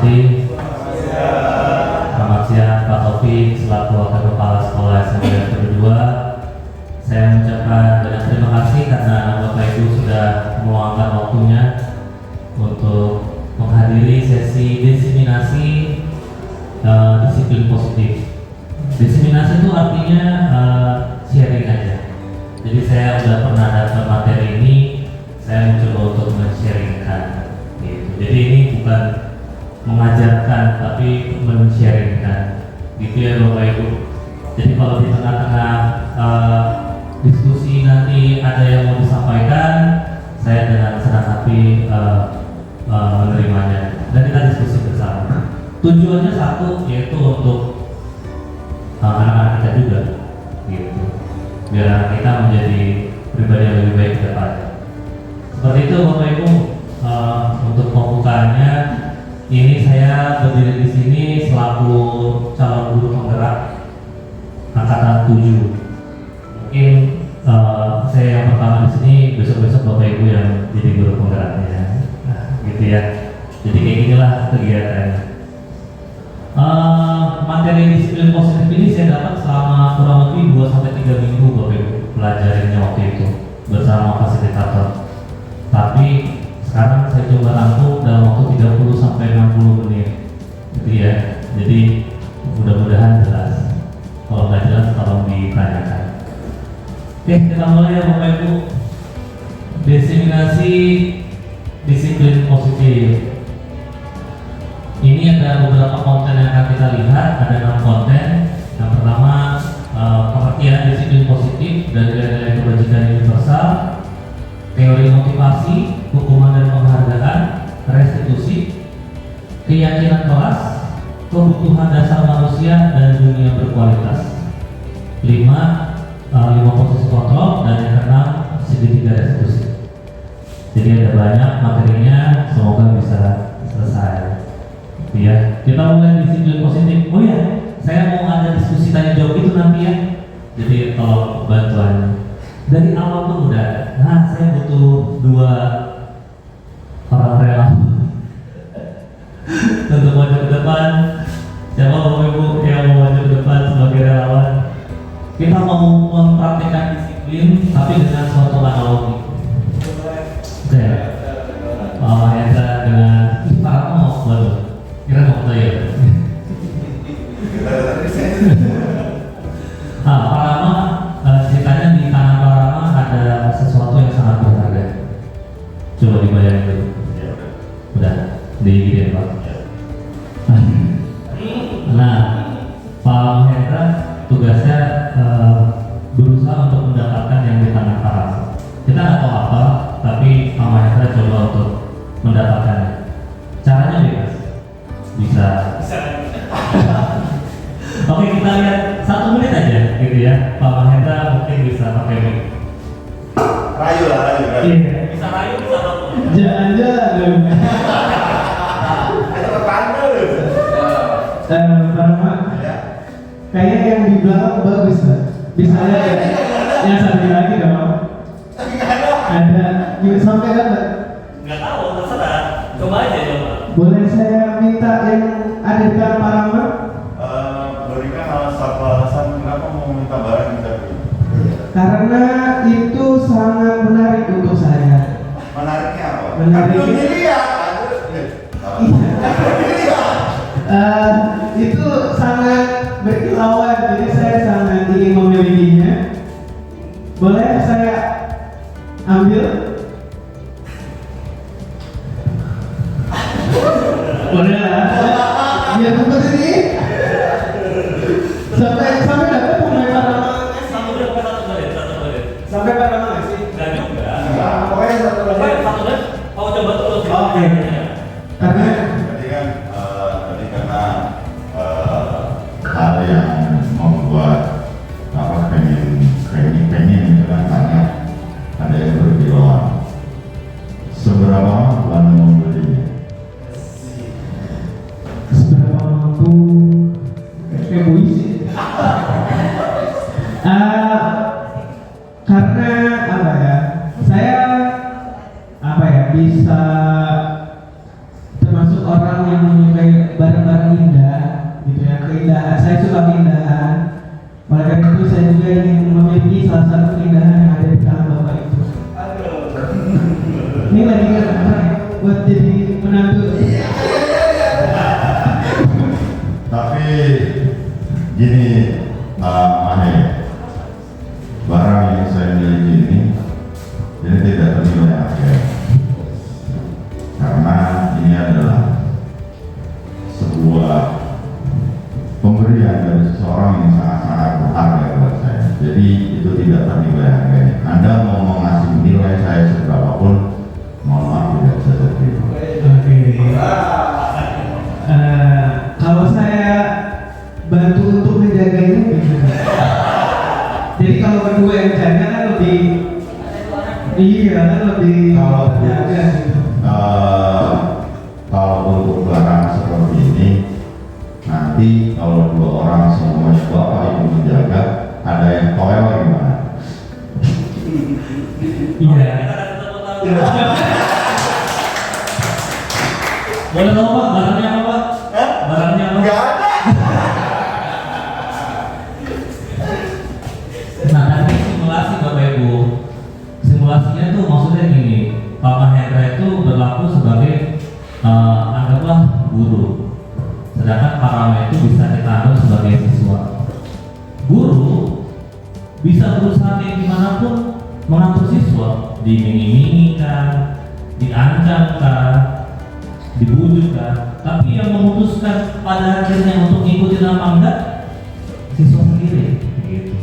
hormati. Selamat siang Pak Taufik selaku Wakil Kepala Sekolah SMP Negeri kedua. Saya mengucapkan banyak terima kasih karena Bapak Ibu sudah meluangkan waktunya untuk menghadiri sesi diseminasi disiplin positif. Diseminasi itu artinya sharing aja. Jadi saya sudah pernah dapat materi ini, saya mencoba untuk men-sharingkan. Gitu. Jadi ini bukan mengajarkan, tapi men-sharingkan. Gitu ya Bapak Ibu. Jadi kalau di tengah-tengah diskusi nanti ada yang mau disampaikan, saya dengan senang hati menerimanya. Dan kita diskusi bersama. Tujuannya satu, yaitu untuk anak-anak kita juga, gitu. Biar anak kita menjadi pribadi yang lebih baik ke depannya. Seperti itu Bapak Ibu, untuk pembukaannya ini saya berdiri di sini selaku calon guru penggerak angkatan 7. Mungkin saya yang pertama di sini, besok-besok Bapak Ibu yang jadi guru penggeraknya, gitu ya. Jadi kayak ginilah kegiatannya. Materi disiplin positif ini saya dapat selama kurang lebih 2-3 minggu Bapak Ibu pelajarinya waktu itu bersama fasilitator. Tapi sekarang saya coba rangkum dalam waktu 30-60 menit, gitu ya. Jadi mudah-mudahan jelas. Kalau nggak jelas tolong ditanyakan. Oke, kita mulai ya Bapak Ibu. Diseminasi disiplin positif. Ini ada beberapa konten yang akan kita lihat, ada 6 konten. Yang pertama, pengertian disiplin positif dari nilai-nilai kebajikan universal, teori motivasi, hukuman dan penghargaan, restitusi, keyakinan kelas, kebutuhan dasar manusia dan dunia berkualitas. 5 posisi kontrol, dan yang ke-6 segitiga restitusi. Jadi ada banyak materinya, semoga bisa selesai. Ya, kita mulai disiplin positif. Oh ya, saya mau ada diskusi tanya jawab itu nanti ya. Jadi kalau bantuan dari awal tuh udah. Nah, saya butuh 2 orang relawan untuk maju ke depan. Siapa Bapak Ibu yang mau maju ke depan sebagai relawan? Kita mau mempraktikkan disiplin tapi dengan suatu analogi. Oke. Pak Hendra dengan Pak mau baru. Kira mau saya. Pak Rama, ceritanya di tangan Pak Rama ada sesuatu yang sangat berharga. Coba dibayangin dulu. Udah, digini Pak. Nah, Pak Hendra tugasnya berusaha untuk mendapatkan yang di tangan Pak Rama. Kita nggak tahu apa, tapi Pak Hendra coba untuk mendapatkannya. Caranya bebas. Bisa. Oke, kita lihat 1 menit aja gitu ya. Pak Mahendra mungkin bisa pakai mic. Rayu lah. Iya. Bisa rayu, bisa apa? Jalan-jalan. Ada tetangga loh. Pertama, kayaknya yang di belakang bagus lah. Bisa lihat yang satu lagi dong. Ada. Sampai kapan? Nggak tahu, terserah. Coba aja coba. Boleh saya minta yang ada di belakang Pak Rama? Berikan satu alasan kenapa mau minta barang interview. Karena itu sangat menarik untuk saya. Menariknya apa? Menariknya- Belum dilihat. Itu sangat berkilauan, jadi saya sangat ingin memilikinya. Boleh saya ambil? Boleh lah. Ya seperti ini. Sampai dapat mulai Pak Rama. Satu menit. Sampai Pak Rama nggak sih? Nggak juga. Pokoknya satu Pokoknya 1 menit. Mau coba terus. Oke. Karena Tadi kan karena hal yang membuat pengen itu kan karena ada yang berkilauan. Seberapa mampu Anda membelinya? seberapa mampu egois? Karena apa ya? Saya bisa termasuk Gini, Mahir, barang yang saya miliki ini tidak ternilai harga, karena ini adalah sebuah pemberian dari seseorang yang sangat-sangat berharga buat saya. Jadi itu tidak ternilai harganya. Anda mau ngasih nilai saya seberapapun, mohon maaf tidak bisa terima. Oke. Kalau saya bantu untuk menjaganya gimana? Jadi kalau berdua yang jaga kan lebih, iya kan lebih Kalau jaga gitu. Kalau untuk barang seperti ini, nanti kalau 2 orang semuanya bapak ibu menjaga, ada yang toel gimana? Iya. Boleh tahu Pak, barangnya apa Pak? Barangnya apa? Nggak ada. Nah, tadi simulasi Bapak Ibu. Simulasinya tuh maksudnya gini, Pak Mahendra itu berlaku sebagai anggaplah guru. Sedangkan Pak Rama itu bisa kita anggap sebagai siswa. Guru bisa berusaha kayak gimana pun mengatur siswa, diiming-imingi kan, diancam kan, dibujuk kan, tapi yang memutuskan pada akhirnya untuk ngikutin apa enggak siswa sendiri gitu.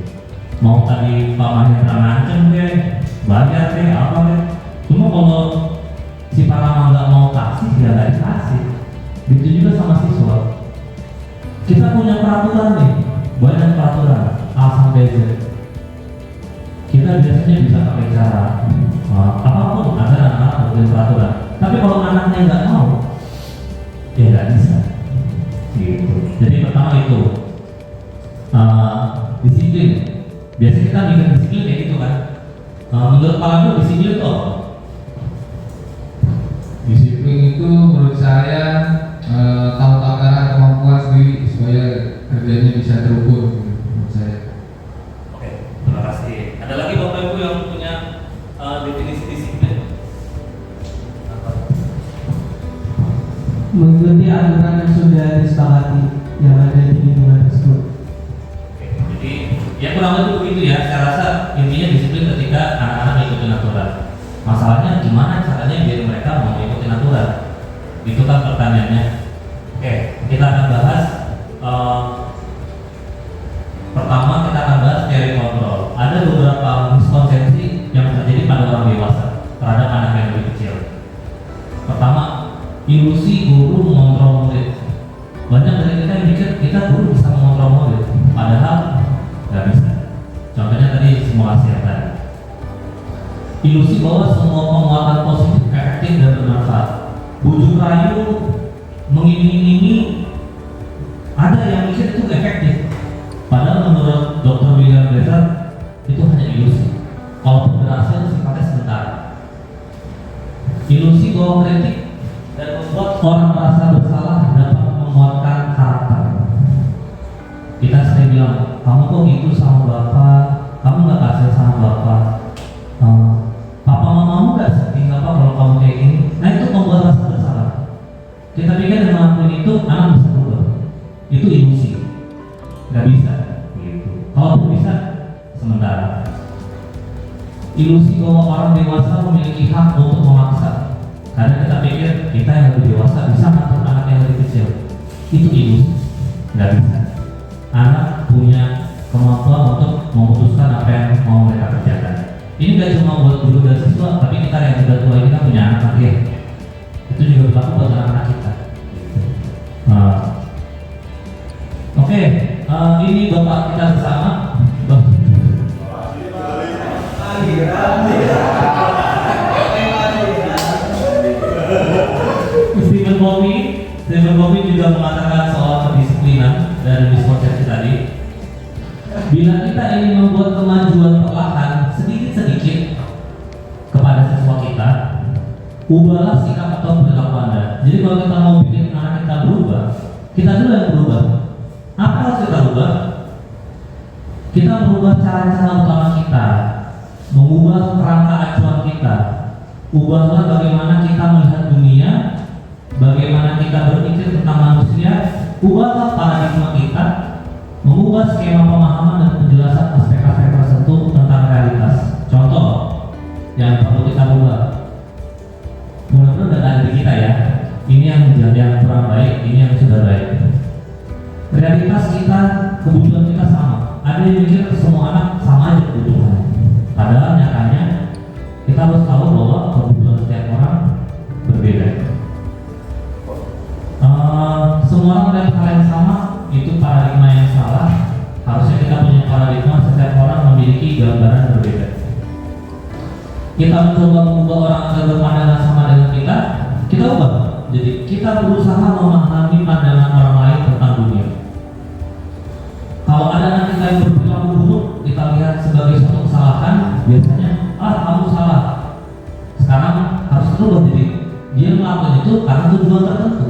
Mau tadi Pak Mahendra ngancem deh, bayar deh, apa deh, cuma kalau si Pak Rama nggak mau kasih ya nggak dikasih. Begitu juga sama siswa. Kita punya peraturan nih, banyak peraturan A sampai Z. Kita biasanya bisa pakai cara apapun agar anak-anak berbuat peraturan. Tapi kalau anaknya nggak mau, ya nggak bisa. Gitu. Jadi pertama itu disiplin. Biasanya kita bikin disiplin kayak gitu kan. Menurut Pak Lando disiplin itu apa? Disiplin itu menurut saya tahu takaran kemampuan sendiri supaya kerjanya bisa terukur menurut saya. Oke, terima kasih. Ada lagi Bapak Ibu yang punya definisi disiplin? Mengikuti aturan yang sudah disepakati yang ada di lingkungan tersebut. Oke, jadi ya kurang lebih begitu ya. Saya rasa intinya disiplin ketika anak-anak ngikutin aturan. Masalahnya gimana caranya biar mereka mau ngikutin aturan? Itu kan pertanyaannya. Oke, kita akan bahas pertama kita akan bahas teori kontrol. Ada beberapa miskonsepsi yang terjadi pada orang dewasa terhadap anak yang lebih kecil. Pertama, ilusi guru mengontrol murid. Banyak dari kita yang mikir kita guru bisa mengontrol murid, padahal nggak bisa. Contohnya tadi simulasi yang tadi. Ilusi bahwa semua penguatan positif efektif dan bermanfaat. Bujuk rayu, mengiming-imingi, ada yang mikir itu efektif. Padahal menurut Dr. William Blaser itu hanya ilusi. Kalaupun berhasil sifatnya sebentar. Ilusi bahwa kritik dan membuat orang merasa bersalah dapat menguatkan karakter. Kita sering bilang, kamu kok gitu sama bapak, kamu nggak kasih sama bapak. Papa mamamu nggak sedih apa kalau kamu kayak gini? Nah itu membuat rasa bersalah. Kita pikir dengan ngelakuin itu anak bisa berubah. Itu ilusi, nggak bisa. Gitu. Kalaupun bisa, sementara. Ilusi bahwa orang dewasa memiliki hak untuk memaksa. Karena kita pikir kita yang lebih dewasa bisa ngatur anak yang lebih kecil. Itu ilusi, nggak bisa. Anak punya kemampuan untuk memutuskan apa yang mau mereka kerjakan. Ini gak cuma buat guru dan siswa, tapi kita yang sudah tua ini kan punya anak nanti ya. Itu juga berlaku buat anak-anak kita. Oke, ini bapak kita bersama. Stephen Covey juga mengatakan soal kedisiplinan dari miskonsepsi tadi. Bila kita ingin membuat kemajuan perlahan sedikit-sedikit kepada siswa kita, ubahlah sikap atau perilaku Anda. Jadi kalau kita mau bikin anak kita berubah, kita dulu yang berubah. Apa yang harus kita ubah? Kita merubah cara-cara utama kita, mengubah kerangka acuan kita. Ubahlah bagaimana kita melihat dunia, bagaimana kita berpikir tentang manusia. Ubahlah paradigma kita, mengubah skema pemahaman dan penjelasan aspek-aspek tertentu tentang realitas. Contoh yang perlu kita ubah, mudah-mudahan tidak ada di kita ya. Ini yang kurang baik, ini yang sudah baik. Realitas kita, kebutuhan kita sama. Ada yang mikir semua anak sama aja kebutuhannya. Padahal nyatanya kita harus tahu bahwa kebutuhan setiap orang berbeda. Semua orang melihat hal yang sama, itu paradigma yang salah. Harusnya kita punya paradigma setiap orang memiliki gambaran berbeda. Kita mencoba mengubah orang agar berpandangan sama dengan kita ubah. Jadi kita berusaha memahami pandangan orang lain tentang dunia. Kalau ada anak kita yang berperilaku buruk, kita lihat sebagai suatu kesalahan, biasanya kamu salah. Sekarang harus berubah, jadi dia melakukan itu karena tujuan tertentu.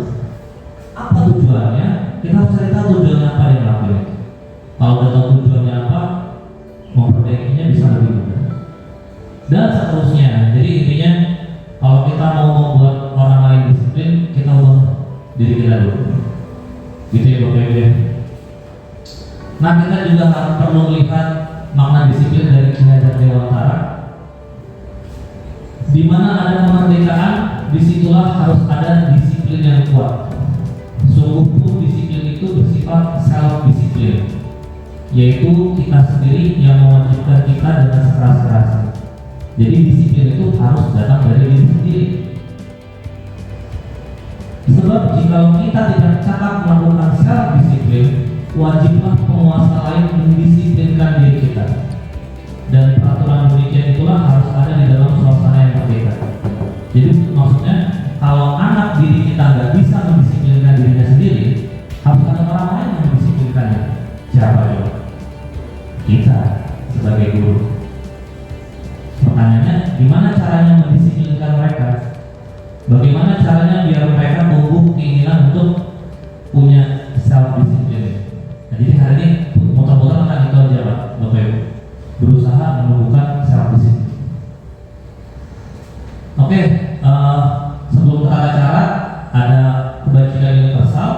Apa tujuannya? Kita harus cari tahu tujuannya apa yang melakukan itu. Kalau udah tahu tujuannya apa, memperbaikinya bisa lebih mudah. Dan seterusnya. Jadi intinya kalau kita mau membuat orang lain disiplin, kita ubah diri kita dulu. Gitu ya Bapak Ibu. Nah, kita juga perlu melihat makna disiplin dari Ki Hajar Dewantara. Di mana ada kemerdekaan, disitulah harus ada disiplin yang kuat. Sungguh pun disiplin itu bersifat self-disiplin, yaitu kita sendiri yang mewajibkan kita dengan sekeras-kerasnya. Jadi disiplin itu harus datang dari diri sendiri. Sebab jika kita tidak cakap melakukan self-disiplin, wajiblah penguasa lain mendisiplinkan diri kita. Dan peraturan demikian itulah harus ada di dalam suasana yang merdeka. Jadi maksudnya kalau anak diri kita nggak bisa mendisiplinkan dirinya sendiri, harus ada orang lain yang mendisiplinkannya. Siapa itu? Kita sebagai guru. Pertanyaannya, gimana caranya mendisiplinkan mereka? Bagaimana caranya biar mereka tumbuh keinginan untuk punya self-disiplin? Nah, jadi hari ini muter-muter tentang itu aja Pak, Bapak Ibu. Berusaha menumbuhkan self-disiplin. Oke, sebelum tata cara ada kebajikan universal.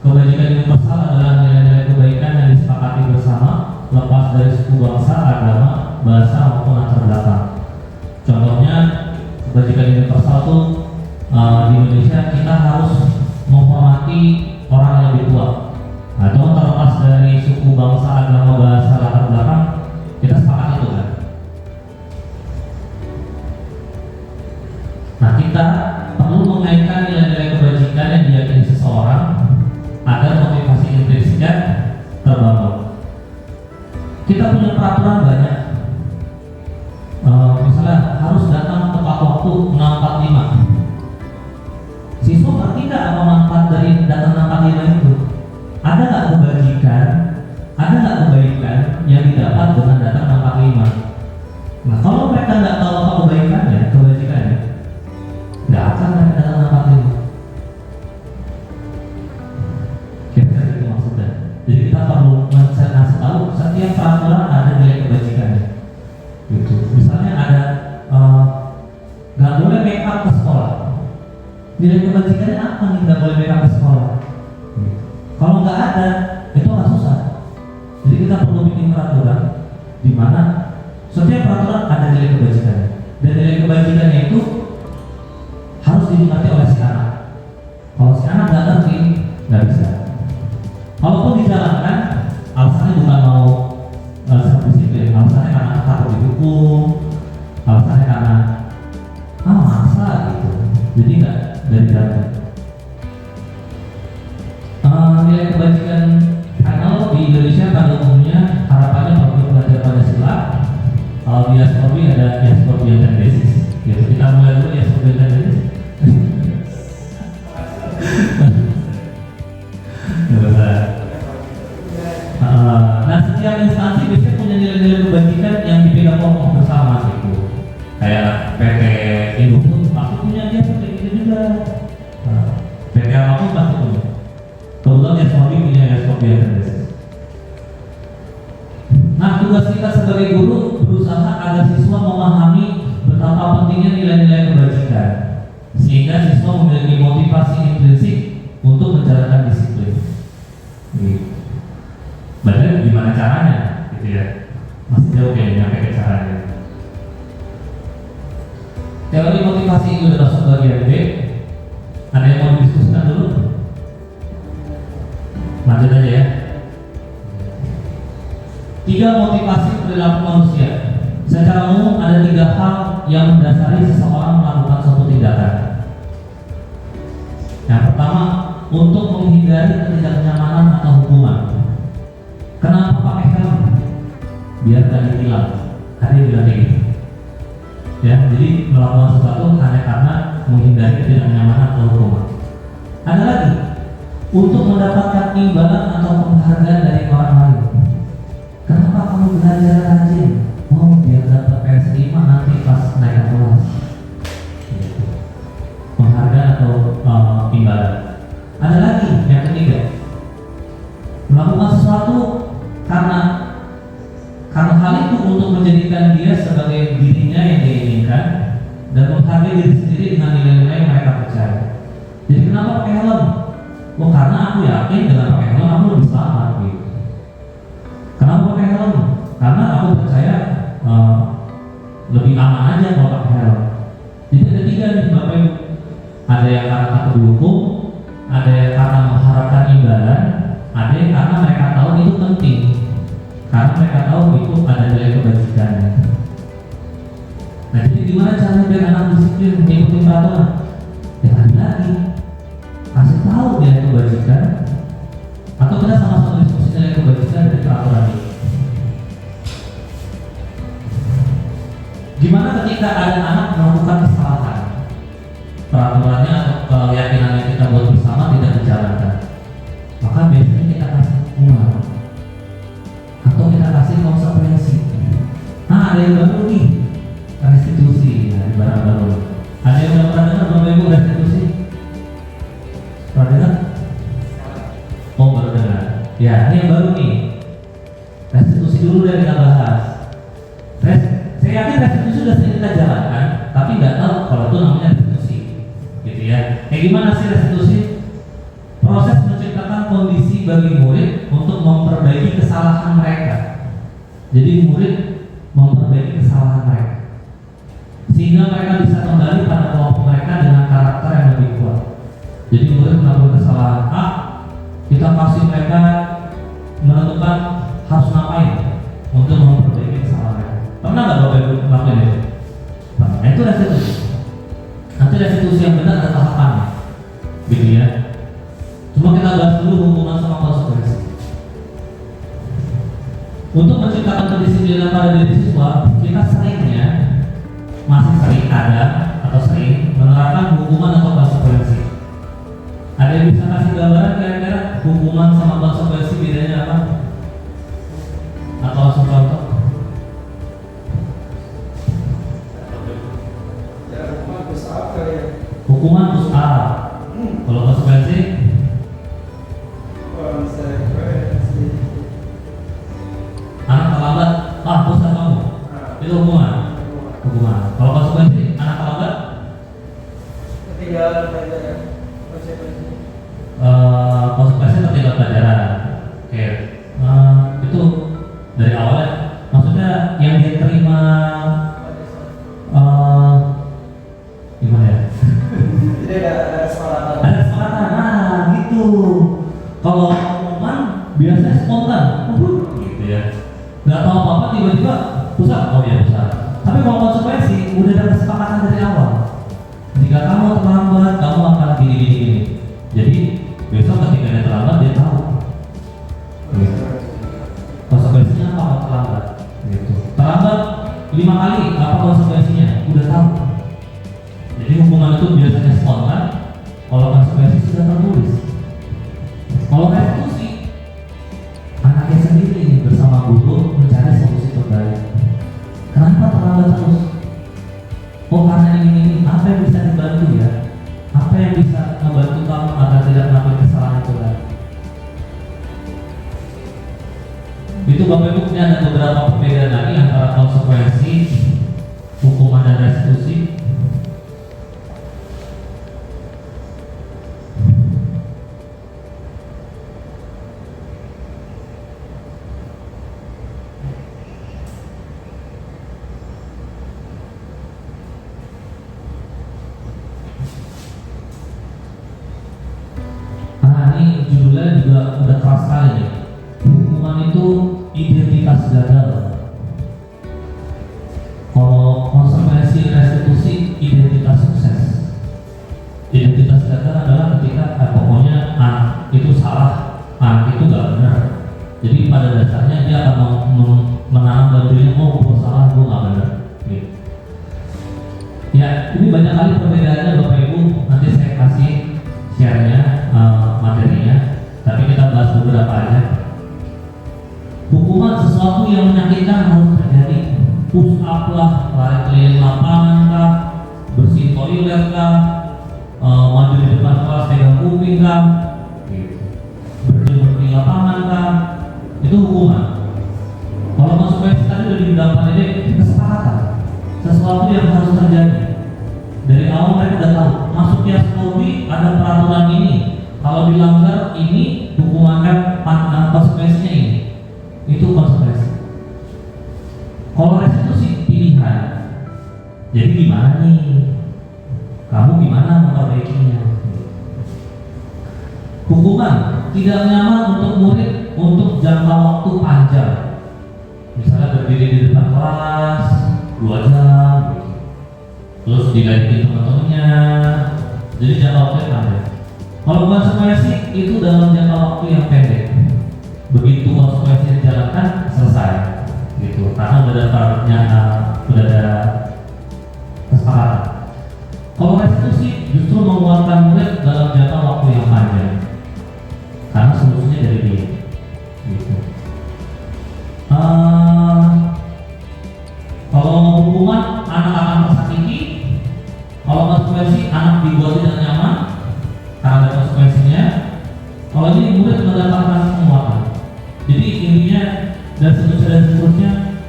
Kebajikan universal adalah nilai-nilai kebaikan yang disepakati bersama, lepas dari suku bangsa, agama, bahasa maupun latar belakang. Contohnya kebajikan universal itu di Indonesia kita harus menghormati orang yang lebih tua. Atau terlepas dari suku bangsa, agama, bahasa, latar belakang, kita sepakat itu kan. Nah, kita perlu mengaitkan nilai-nilai kebajikan yang diyakini seseorang agar motivasi intrinsiknya terbangun. Kita punya peraturan banyak. Misalnya harus datang tepat waktu 6.45. Siswa ngerti nggak apa manfaat dari datang 6.45 itu? Ada nggak kebajikan? Ada nggak kebaikan yang didapat dengan datang 6.45? Nah, kalau mereka nggak tahu apa kebaikannya, kebajikannya, nggak akan mereka datang 6.45. Kira-kira itu maksudnya. Jadi kita perlu ngasih tahu setiap peraturan ada nilai kebajikannya. Gitu. Misalnya ada nggak boleh make up ke sekolah. Nilai kebajikannya apa nih nggak boleh make up ke sekolah? Kalau nggak ada, itu nggak susah. Jadi kita perlu bikin peraturan di mana setiap peraturan ada nilai kebajikannya. Dan nilai kebajikannya itu harus dimengerti oleh si anak. Kalau si anak nggak ngerti, nggak bisa. Kalaupun dijalankan, alasannya bukan mau self-disiplin, alasannya karena takut dihukum, alasannya karena masa gitu. Jadi nggak dari dalam. Nilai kebajikan final di Indonesia pada umumnya harapannya waktu belajar Pancasila. Kalau di Askorbi ada Askorbi yang basis. Gitu. Kita mulai dulu Askorbi yang basis. Nah, setiap instansi biasanya punya nilai-nilai kebajikan yang dipegang kelompok bersama gitu. Kayak PT Indo pun pasti punya dia seperti itu juga. PT apapun pasti punya. Kebetulan SOB punya SOB yang terbasis. Nah, tugas kita sebagai guru berusaha agar siswa memahami betapa pentingnya nilai-nilai kebajikan, sehingga siswa memiliki motivasi intrinsik untuk menjalankan disiplin. Gitu. caranya, gitu ya. Masih jauh kayaknya nyampe ke caranya. Teori motivasi itu udah masuk bagian B. Ada yang mau didiskusikan dulu? Lanjut aja ya. 3 motivasi perilaku manusia. Secara umum ada 3 hal yang mendasari seseorang melakukan suatu tindakan. Yang pertama, untuk menghindari ketidaknyamanan atau hukuman. Kenapa pakai helm? Biar gak ditilang. Ada yang bilang kayak gitu. Ya, jadi melakukan sesuatu hanya karena menghindari ketidaknyamanan atau hukuman. Ada lagi, untuk mendapatkan imbalan atau penghargaan dari orang lain. Kenapa kamu belajar rajin? Oh, biar dapat PS5 nanti pas naik kelas. Gitu. Penghargaan atau imbalan. Ada lagi yang ketiga, melakukan sesuatu karena hal itu untuk menjadikan dia sebagai dirinya yang dia inginkan dan menghargai diri sendiri dengan nilai-nilai yang mereka percaya. Jadi kenapa pakai helm? Oh, karena aku yakin dengan pakai helm aku lebih selamat gitu. Kenapa pakai helm? Karena aku percaya lebih aman aja kalau pakai helm. Jadi ada 3 nih Bapak Ibu. Ada yang karena takut dihukum, ada yang karena mengharapkan imbalan, ada yang karena mereka tahu itu penting. Karena mereka tahu itu ada nilai kebajikannya. Nah, jadi gimana caranya biar anak disiplin mengikuti peraturan? Ya lagi kasih tahu nilai kebajikan, atau kita sama-sama diskusi nilai kebajikan dari peraturan ini. Gimana ketika ada anak melakukan kesalahan, peraturannya atau keyakinannya kita buat bersama tidak dijalankan, maka biasanya kita kasih hukuman atau kita kasih konsekuensi. Nah, ada yang baru nih, restitusi. Nah, barang baru. Ada yang udah pernah dengar Bapak Ibu restitusi? Pernah dengar? Oh, baru dengar. Ya, ini yang baru nih. Restitusi dulu yang kita bahas. Saya yakin restitusi sudah sering kita jalankan, tapi nggak tahu kalau itu namanya restitusi, gitu ya. Kayak gimana sih restitusi? Proses menciptakan kondisi bagi murid untuk memperbaiki kesalahan mereka. Jadi murid memperbaiki kesalahan mereka, sehingga mereka bisa kembali pada kelompok mereka dengan karakter yang lebih kuat. Jadi murid melakukan kesalahan A, kita kasih mereka menentukan harus ngapain untuk memperbaiki kesalahan mereka. Pernah nggak Bapak Ibu melakukan itu? Nah, itu restitusi. Nanti restitusi yang benar ada tahapannya, gitu ya. Cuma kita bahas dulu hubungan sama konsekuensi. Untuk menciptakan kedisiplinan pada diri siswa, kita seringnya masih sering ada atau sering menerapkan hukuman atau konsekuensi. Ada yang bisa kasih gambaran kira-kira hukuman sama konsekuensi bedanya apa? Atau langsung contoh? Hukuman push up. Kalau konsekuensi? Anak terlambat, push up kamu. Itu hukuman. Kalau konsekuensi, anak terlambat? Ketinggalan pelajaran. Konsekuensi tertinggal pelajaran. Oke. Itu dari awalnya. Maksudnya yang dia terima gimana ya? Jadi ada kesepakatan. Ada kesepakatan, gitu. Kalau hukuman biasanya spontan, gitu ya. Nggak tahu apa-apa tiba-tiba pusat, oh ya pusat. Tapi kalau konsekuensi udah ada kesepakatan dari awal. Jika kamu terlambat, kamu akan gini. Jadi besok ketika dia terlambat dia tahu. Gitu. Konsekuensinya apa kalau terlambat? Gitu. Terlambat 5 kali, apa konsekuensinya? Udah tahu. Jadi hukuman itu biasanya spontan, kalau konsekuensi sudah tertulis. Kalau restitusi, anaknya sendiri bersama guru mencari solusi terbaik. Kenapa terlambat terus? Oh karena ini, apa yang bisa dibantu ya? Apa yang bisa membantu kamu agar tidak melakukan kesalahan itu lagi? Itu Bapak Ibu punya ada beberapa perbedaan lagi antara konsekuensi, hukuman dan restitusi. modelnya juga udah keras sekali nih. Hukuman itu identitas gagal. Kalau konsekuensi restitusi identitas sukses. Identitas gagal adalah ketika pokoknya itu salah, itu nggak benar. Jadi pada dasarnya dia akan menanam dalam dirinya, oh gue salah, gue nggak benar. Gitu. Ya, ini banyak kali perbedaannya Bapak Ibu. Nanti saya kasih share-nya materinya, tapi kita bahas beberapa aja. Hukuman sesuatu yang menyakitkan harus terjadi. Push up lah, lari keliling lapangan kah, bersih toilet kah, maju di depan kelas pegang kuping kah, berjemur di lapangan kah, itu hukuman. Kalau konsekuensi tadi udah dibilang ini kesepakatan, sesuatu yang harus terjadi. Dari awal mereka udah tahu, masuknya Polri ada peraturan ini, kalau dilanggar ini hukumannya konsekuensinya ini. Itu konsekuensi. Kalau restitusi pilihan. Jadi gimana nih? Kamu gimana memperbaikinya? Hukuman tidak nyaman untuk murid untuk jangka waktu panjang. Misalnya berdiri di depan kelas 2 jam, terus dilihatin teman-temannya, jadi jangka waktu yang panjang. Kalau konsekuensi itu dalam jangka waktu yang pendek. Begitu konsekuensi dijalankan, selesai gitu, karena udah ada kesepakatan. Kalau restitusi justru mengeluarkan murid dalam jangka waktu yang panjang, karena solusinya dari dia gitu. Kalau hukuman, anak akan tersakiti. Kalau konsekuensi, anak dibuat tidak nyaman karena ada konsekuensinya. Kalau ini murid mendapatkan penguatan. Jadi intinya dan seterusnya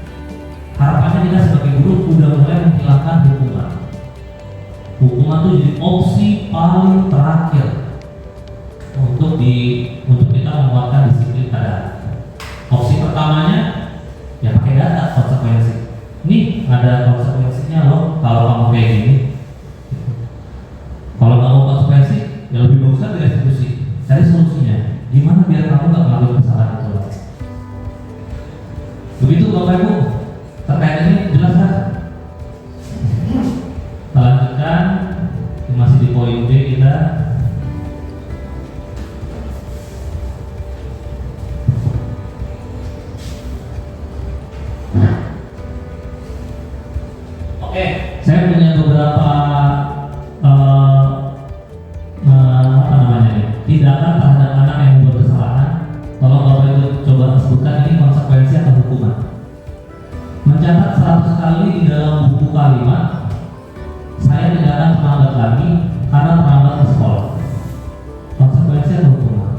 harapannya kita sebagai guru udah mulai menghilangkan hukuman. Hukuman itu jadi opsi paling terakhir untuk kita menguatkan disiplin pada. Opsi pertamanya ya pakai data konsekuensi. Nih ada konsekuensinya loh kalau kamu kayak gini. Kalau nggak mau konsekuensi, ya lebih bagus kan restitusi. Cari solusinya. Gimana biar kamu nggak melakukan kesalahan itu lagi? Begitu Bapak Ibu, terkait ini jelas kan? Kita lanjutkan, masih di poin B kita. Oke, saya punya beberapa tindakan terhadap anak yang membuat kesalahan. Tolong Bapak Ibu coba sebutkan ini konsekuensi atau hukuman. Mencatat 100 kali di dalam buku kalimat, saya tidak akan terlambat lagi karena terlambat ke sekolah. Konsekuensi atau hukuman?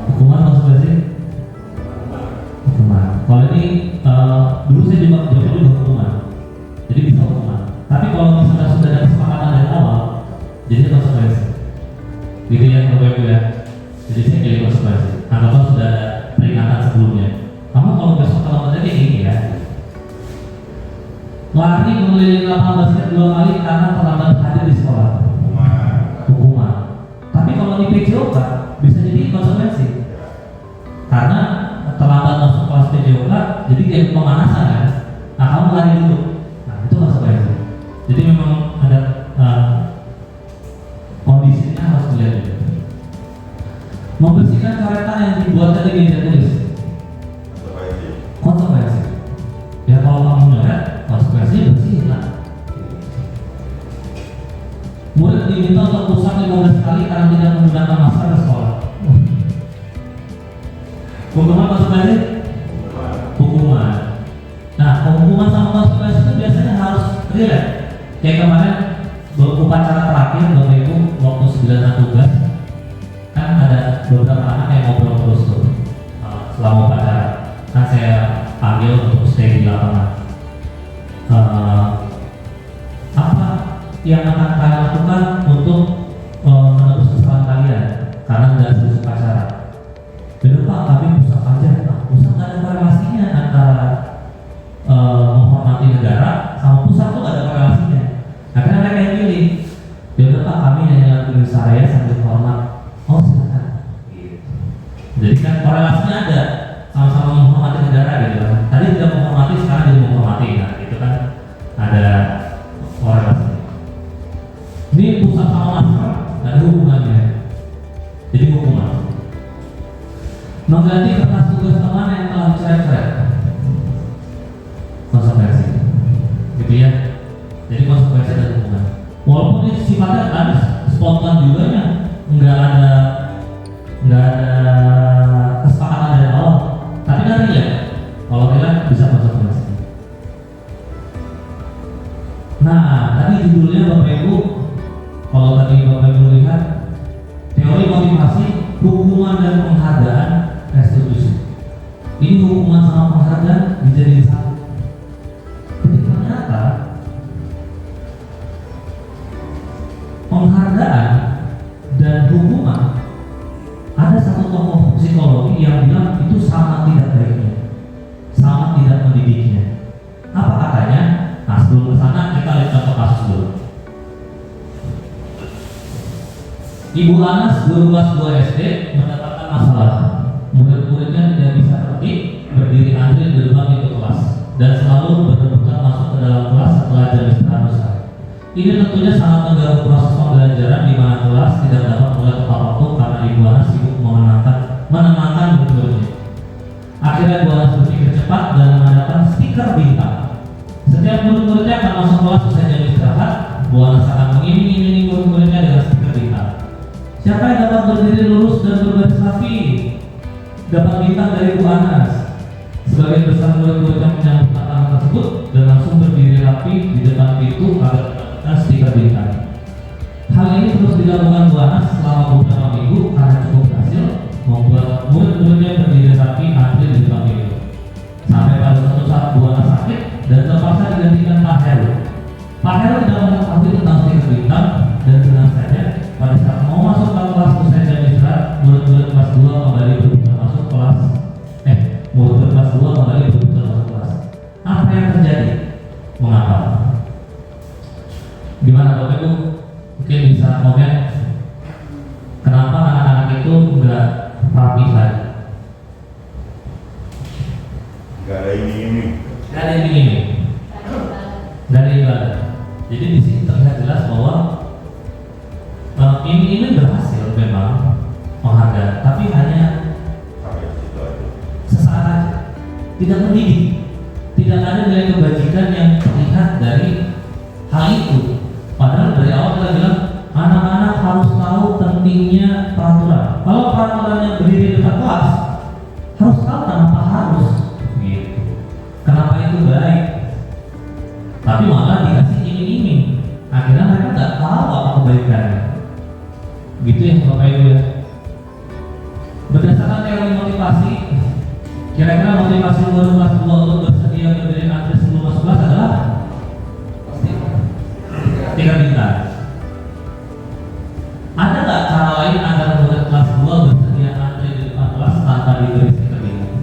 Hukuman konsekuensi? Hukuman. Kalau ini dulu saya juga hukuman, jadi bisa hukuman. Tapi kalau misalnya sudah ada kesepakatan dari awal, jadi konsekuensi. Gitu ya Bapak Ibu ya. Jadi saya pilih konsekuensi. Anggaplah sudah ada peringatan sebelumnya. Kamu kalau besok terlambat kayak gini ya. Lari mengelilingi lapangan basket 2 kali karena terlambat hadir di sekolah. Hukuman. Tapi kalau di PJOK bisa jadi konsekuensi. Karena terlambat masuk kelas PJOK, jadi kayak pemanasan kan. Nah kamu lari dulu. Nah itu konsekuensi. Jadi memang ada kondisinya harus dilihat juga. Membersihkan coretan yang dibuat tadi meja tulis. Konsekuensi. Ya kalau kamu nyoret, konsekuensinya bersihin lah. Murid diminta untuk pusat 15 kali karena tidak menggunakan masker ke sekolah. Hukuman konsekuensi? Hukuman. Nah, hukuman sama konsekuensi itu biasanya harus relate. Kayak kemarin upacara terakhir Bapak Ibu waktu 9 tugas kan ada beberapa anak yang ngobrol terus tuh selama upacara. Kan saya panggil untuk stay di lapangan. Apa yang akan kalian lakukan untuk menebus kesalahan kalian karena tidak selesai upacara? Benar Pak, kami pusat aja. Pusat nggak ada korelasinya antara menghormati negara sama pusat tuh nggak ada korelasinya. Akhirnya mereka yang pilih Ya udah Pak, kami hanya tulis saya sambil hormat. Oh silakan. Gitu. Jadi kan korelasinya ada, sama-sama menghormati negara gitu kan. Tadi tidak menghormati, sekarang jadi menghormati, nah itu kan ada korelasinya. Ini pusat sama masker, nggak ada hubungannya. Jadi hukuman. Mengganti kertas tugas teman yang telah dicoret-coret. Konsekuensi. Gitu ya. Jadi konsekuensi dan hukuman. Walaupun ini sifatnya ada spontan juga ya, nggak ada kesepakatan dari awal. Tapi nanti ya, kalau tidak bisa konsekuensi. Nah, tadi judulnya Bapak Ibu, kalau tadi Bapak Ibu lihat teori motivasi, hukuman dan penghargaan, restitusi. Ini hukuman sama penghargaan dijadiin satu. Jadi ternyata penghargaan dan hukuman, ada satu tokoh psikologi yang bilang itu sama tidak baiknya, sama tidak mendidiknya. Apa katanya? Nah sebelum kesana kita lihat contoh kasus dulu. Ibu Anas guru kelas 2 SD mendapatkan masalah. Murid-muridnya tidak bisa tertib, berdiri antri di depan pintu kelas dan selalu berebutan masuk ke dalam kelas setelah jam istirahat usai. Ini tentunya sangat mengganggu proses pembelajaran di mana kelas tidak dapat mulai tepat waktu karena Ibu Anas sibuk menenangkan murid-muridnya. Akhirnya Ibu Anas berpikir cepat dan mengadakan stiker bintang. Setiap murid-muridnya akan masuk kelas usai jam istirahat, Bu Anas akan mengiming-imingi murid-muridnya dengan stiker bintang. Siapa yang dapat berdiri lurus dan berbaris rapi dapat bintang dari Bu Anas. Sebagian besar murid-murid yang menyambut tantangan tersebut dan langsung berdiri rapi di depan pintu agar mendapatkan stiker bintang. Hal ini terus dilakukan Bu Anas selama beberapa minggu karena cukup berhasil membuat murid-muridnya berdiri rapi antri di depan pintu. Sampai pada suatu saat Bu Anas sakit dan terpaksa digantikan Pak Heru. Pak Heru tidak mengetahui tentang stiker bintang dan dengan saja pada saat mau masuk ke kelas usai jam istirahat, murid-murid kelas 2 kembali berebutan masuk kelas. Murid kelas 2 kembali berebutan masuk kelas. Apa yang terjadi? Mengapa? Gimana Bapak Ibu? Mungkin bisa komen. Kenapa anak-anak itu enggak rapi lagi? Gak ada ini. Gak ada ini. Gak ada ibadah. Jadi di sini terlihat jelas bahwa ini berhasil memang penghargaan, tapi hanya sesaat saja, tidak mendidik, tidak ada nilai kebajikan yang terlihat dari hal itu. Padahal dari awal kita bilang anak-anak harus tahu pentingnya peraturan. Kalau peraturannya berdiri di depan kelas, harus tahu kenapa harus, gitu. Kenapa itu baik? Tapi malah dikasih iming-iming, akhirnya mereka nggak tahu apa kebaikannya. Gitu ya Bapak Ibu ya. Berdasarkan teori motivasi, kira-kira motivasi guru kelas 2 untuk bersedia berdiri antri sebelum masuk kelas adalah stiker bintang. Ada nggak cara lain agar murid kelas 2 bersedia antri di depan kelas tanpa diberi stiker bintang?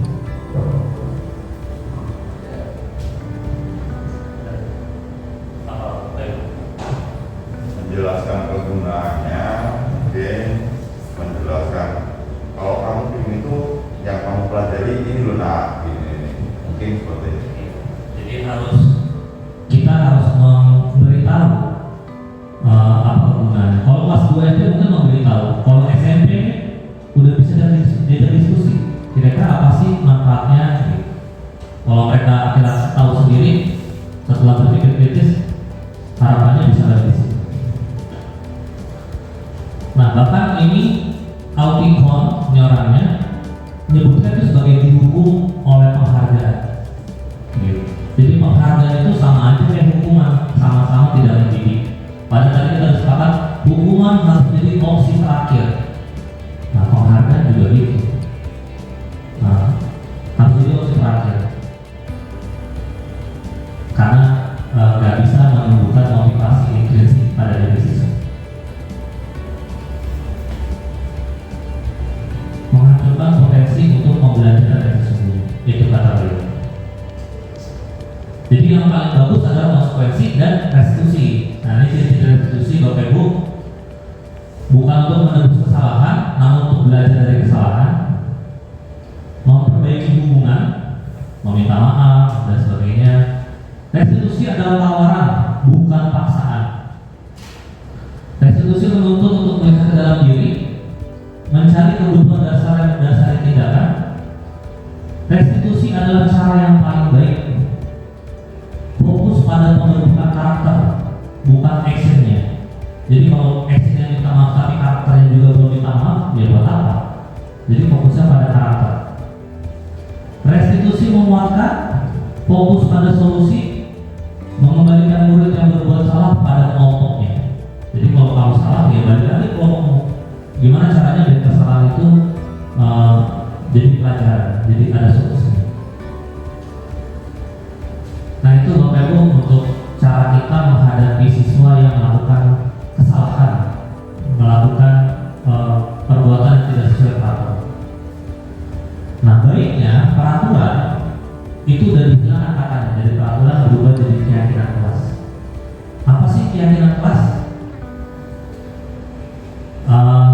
Menjelaskan kegunaannya, mungkin menjelaskan kalau kamu tim itu yang kamu pelajari ini loh nak, ini mungkin seperti itu. Jadi kita harus memberitahu apa kegunaannya. Kalau kelas 2 SD mungkin memberitahu. Kalau SMP udah bisa diajak diskusi. Kira-kira apa sih manfaatnya? Kalau mereka akhirnya tahu sendiri setelah berpikir kritis, harapannya bisa lebih di situ. Nah, bahkan ini Auticon orangnya menyebutkan itu sebagai dihukum oleh penghargaan. Gitu. Jadi penghargaan itu sama aja kayak hukuman, sama-sama tidak mendidik. Pada tadi kita sepakat hukuman harus jadi opsi terakhir. Nah, penghargaan juga gitu. Nah, harus jadi opsi terakhir. Karena nggak bisa menumbuhkan motivasi intrinsik pada diri siswa. Menghancurkan potensi untuk pembelajaran yang sesungguhnya, itu kata beliau. Jadi yang paling bagus adalah konsekuensi dan restitusi. Nah ini ciri restitusi Bapak Ibu bukan untuk menebus kesalahan, namun untuk belajar dari kesalahan, memperbaiki hubungan, meminta maaf dan sebagainya. Restitusi adalah tawaran, bukan paksaan. Restitusi menuntut untuk melihat ke dalam diri, mencari kebutuhan dasar yang mendasari tindakan. Restitusi adalah cara yang paling baik. Fokus pada pembentukan karakter, bukan actionnya. Jadi kalau actionnya minta maaf tapi karakternya juga belum minta maaf, ya buat apa? Jadi fokusnya pada karakter. Restitusi menguatkan, fokus pada solusi, mengembalikan murid yang berbuat salah pada kelompoknya. Jadi kalau kamu salah, ya balik lagi kelompokmu. Gimana caranya dari kesalahan itu jadi pelajaran, jadi ada solusinya. Nah itu Bapak Ibu untuk cara kita menghadapi siswa yang melakukan kesalahan, melakukan perbuatan yang tidak sesuai peraturan. Nah baiknya peraturan itu dari dihilangkan katanya, dari peraturan berubah jadi keyakinan kelas. Apa sih keyakinan kelas?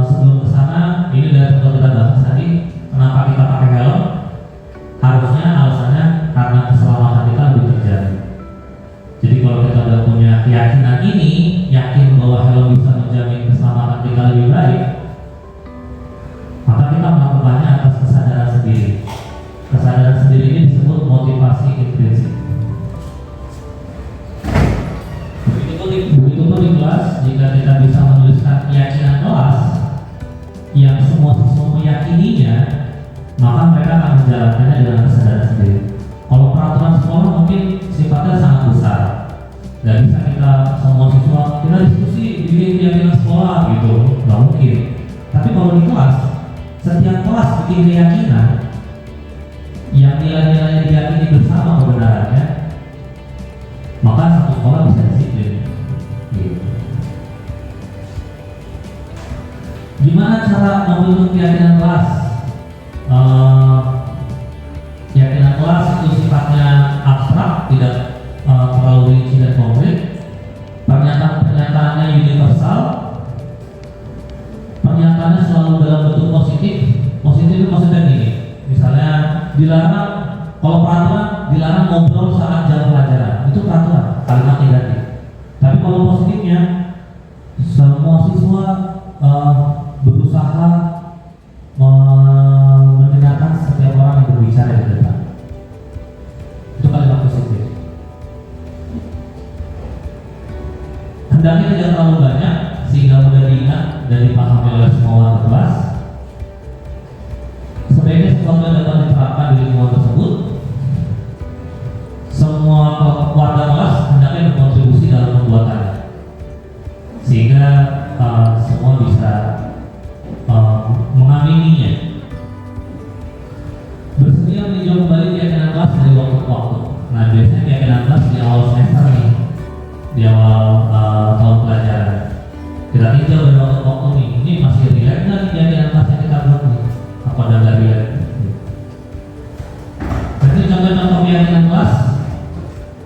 Sebelum kesana, ini dari contoh kita bahas tadi, kenapa kita pakai helm? Harusnya alasannya karena keselamatan kita lebih terjaga. Jadi kalau kita sudah punya keyakinan ini, yakin bahwa helm bisa menjamin keselamatan kita lebih baik, maka kita melakukannya atas kesadaran sendiri. Kesadaran sendiri ini disebut motivasi intrinsik. Begitupun di kelas, jika kita bisa menuliskan keyakinan kelas yang semua siswa meyakininya, maka mereka akan menjalankannya dengan kesadaran sendiri. Kalau peraturan sekolah mungkin sifatnya sangat besar, nggak bisa kita semua siswa kita diskusi bikin keyakinan sekolah gitu, nggak mungkin. Tapi kalau di kelas, setiap kelas bikin keyakinan yang nilai-nilai diyakini bersama kebenarannya, maka satu sekolah bisa disiplin. Gitu. Gimana cara membentuk keyakinan kelas? Keyakinan kelas itu sifatnya abstrak, tidak terlalu rinci dan konkret. Pernyataan-pernyataannya universal. Pernyataannya selalu dalam bentuk positif. Positif itu maksudnya gini, misalnya dilarang, kalau peraturan dilarang ngobrol saat jam pelajaran, itu peraturan, kalimat negatif. Tapi kalau positifnya, semua siswa berusaha mendengarkan setiap orang yang berbicara di depan. Itu kalimat positif. Hendaknya tidak terlalu banyak sehingga mudah diingat dan dipahami oleh semua warga kelas. Sebaiknya sesuatu yang dapat diterapkan di lingkungan tersebut. Semua warga kelas hendaknya berkontribusi dalam pembuatannya, sehingga semua bisa mengamininya. Bersedia meninjau kembali keyakinan kelas dari waktu ke waktu. Nah biasanya keyakinan kelas di awal semester nih, di awal tahun pelajaran, kita tinjau dari waktu ke waktu nih. Ini masih relate nggak nih keyakinan kelas yang kita buat nih? Apa udah nggak relate? Jadi contoh-contoh keyakinan kelas,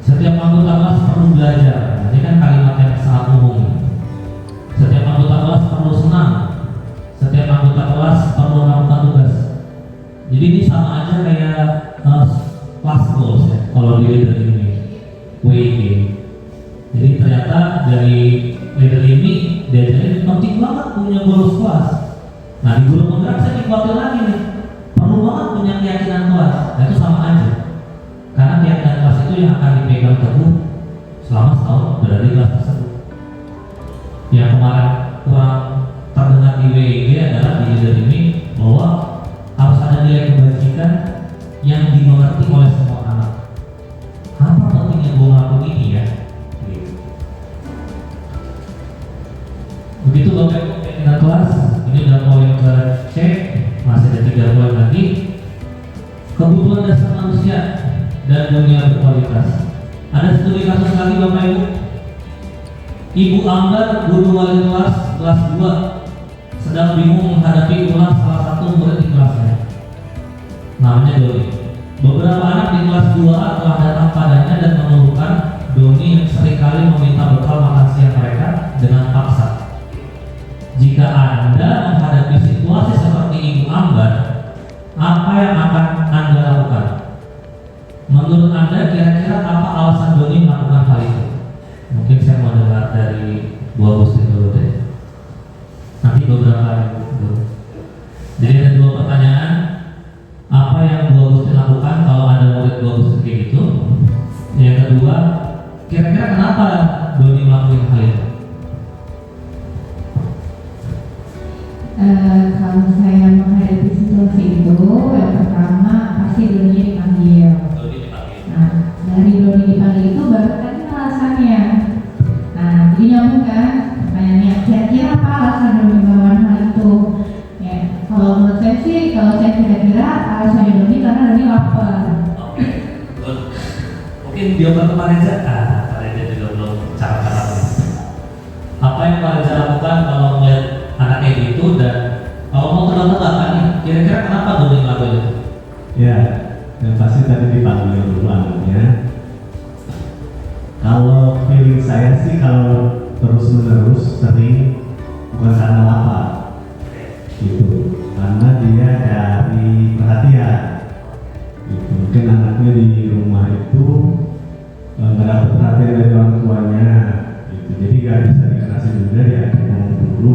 setiap anggota kelas perlu belajar. Nah, ini kan kalimat yang sangat umum. Setiap anggota kelas perlu senang. Setiap anggota kelas perlu melakukan tugas. Jadi ini sama aja kayak class goals ya, kalau di leader ini WIG. Jadi ternyata dari leader ini diajarin penting banget punya goals kelas. Nah di guru penggerak saya dikuatir lagi nih, perlu banget punya keyakinan kelas. Nah itu sama aja, karena keyakinan kelas itu yang akan dipegang teguh selama setahun berada di kelas tersebut. Yang kemarin kurang terdengar di WIG adalah di leader ini bahwa harus ada nilai kebajikan yang dimengerti oleh semua anak. Apa pentingnya gue ngelakuin ini ya? Gitu. Begitu Bapak Ibu keyakinan kelas, ini udah poin ke C, masih ada 3 poin lagi. Kebutuhan dasar manusia dan dunia berkualitas. Ada studi kasus lagi Bapak Ibu. Ibu Ambar, guru wali kelas 2, sedang bingung menghadapi ulah salah satu murid di kelasnya. Namanya Doni. Beberapa anak di kelas 2A telah datang padanya dan mengeluhkan Doni yang seringkali meminta bekal makan siang mereka dengan paksa. Jika apa yang akan Anda lakukan? Menurut Anda kira-kira apa alasan Doni melakukan hal itu? Mungkin saya mau dengar dari Bu Agustin dulu deh. Nanti beberapa dulu. Jadi ada dua pertanyaan. Apa yang Bu Agustin lakukan kalau ada murid Bu Agustin kayak gitu? Yang kedua, kira-kira kenapa Doni melakukan hal itu? Kalau saya menghadapi situasi itu, yang pertama pasti Doni dipanggil. Nah, dari Doni dipanggil itu baru tadi alasannya. Nah, jadi nyambung kan? Pertanyaannya, kira-kira apa alasan Doni melakukan hal itu? Ya, kalau menurut saya sih, kalau saya kira-kira alasannya Doni karena Doni lapar. Oke, good. Mungkin jawaban Pak Reza, Pak Reza juga belum cara-cara. Apa yang Pak Reza lakukan kalau melihat anak kayak gitu dan kalau mau tebak-tebakan nih, kira-kira kenapa Doni melakukan itu? Ya, yang pasti tadi dipanggil dulu anaknya. Kalau feeling saya sih kalau terus-menerus sering bukan karena lapar, gitu, karena dia dari perhatian. Gitu. Mungkin anaknya di rumah itu nggak dapat perhatian dari orang tuanya, gitu. Jadi nggak bisa dikasih juga ya, ngomong dulu,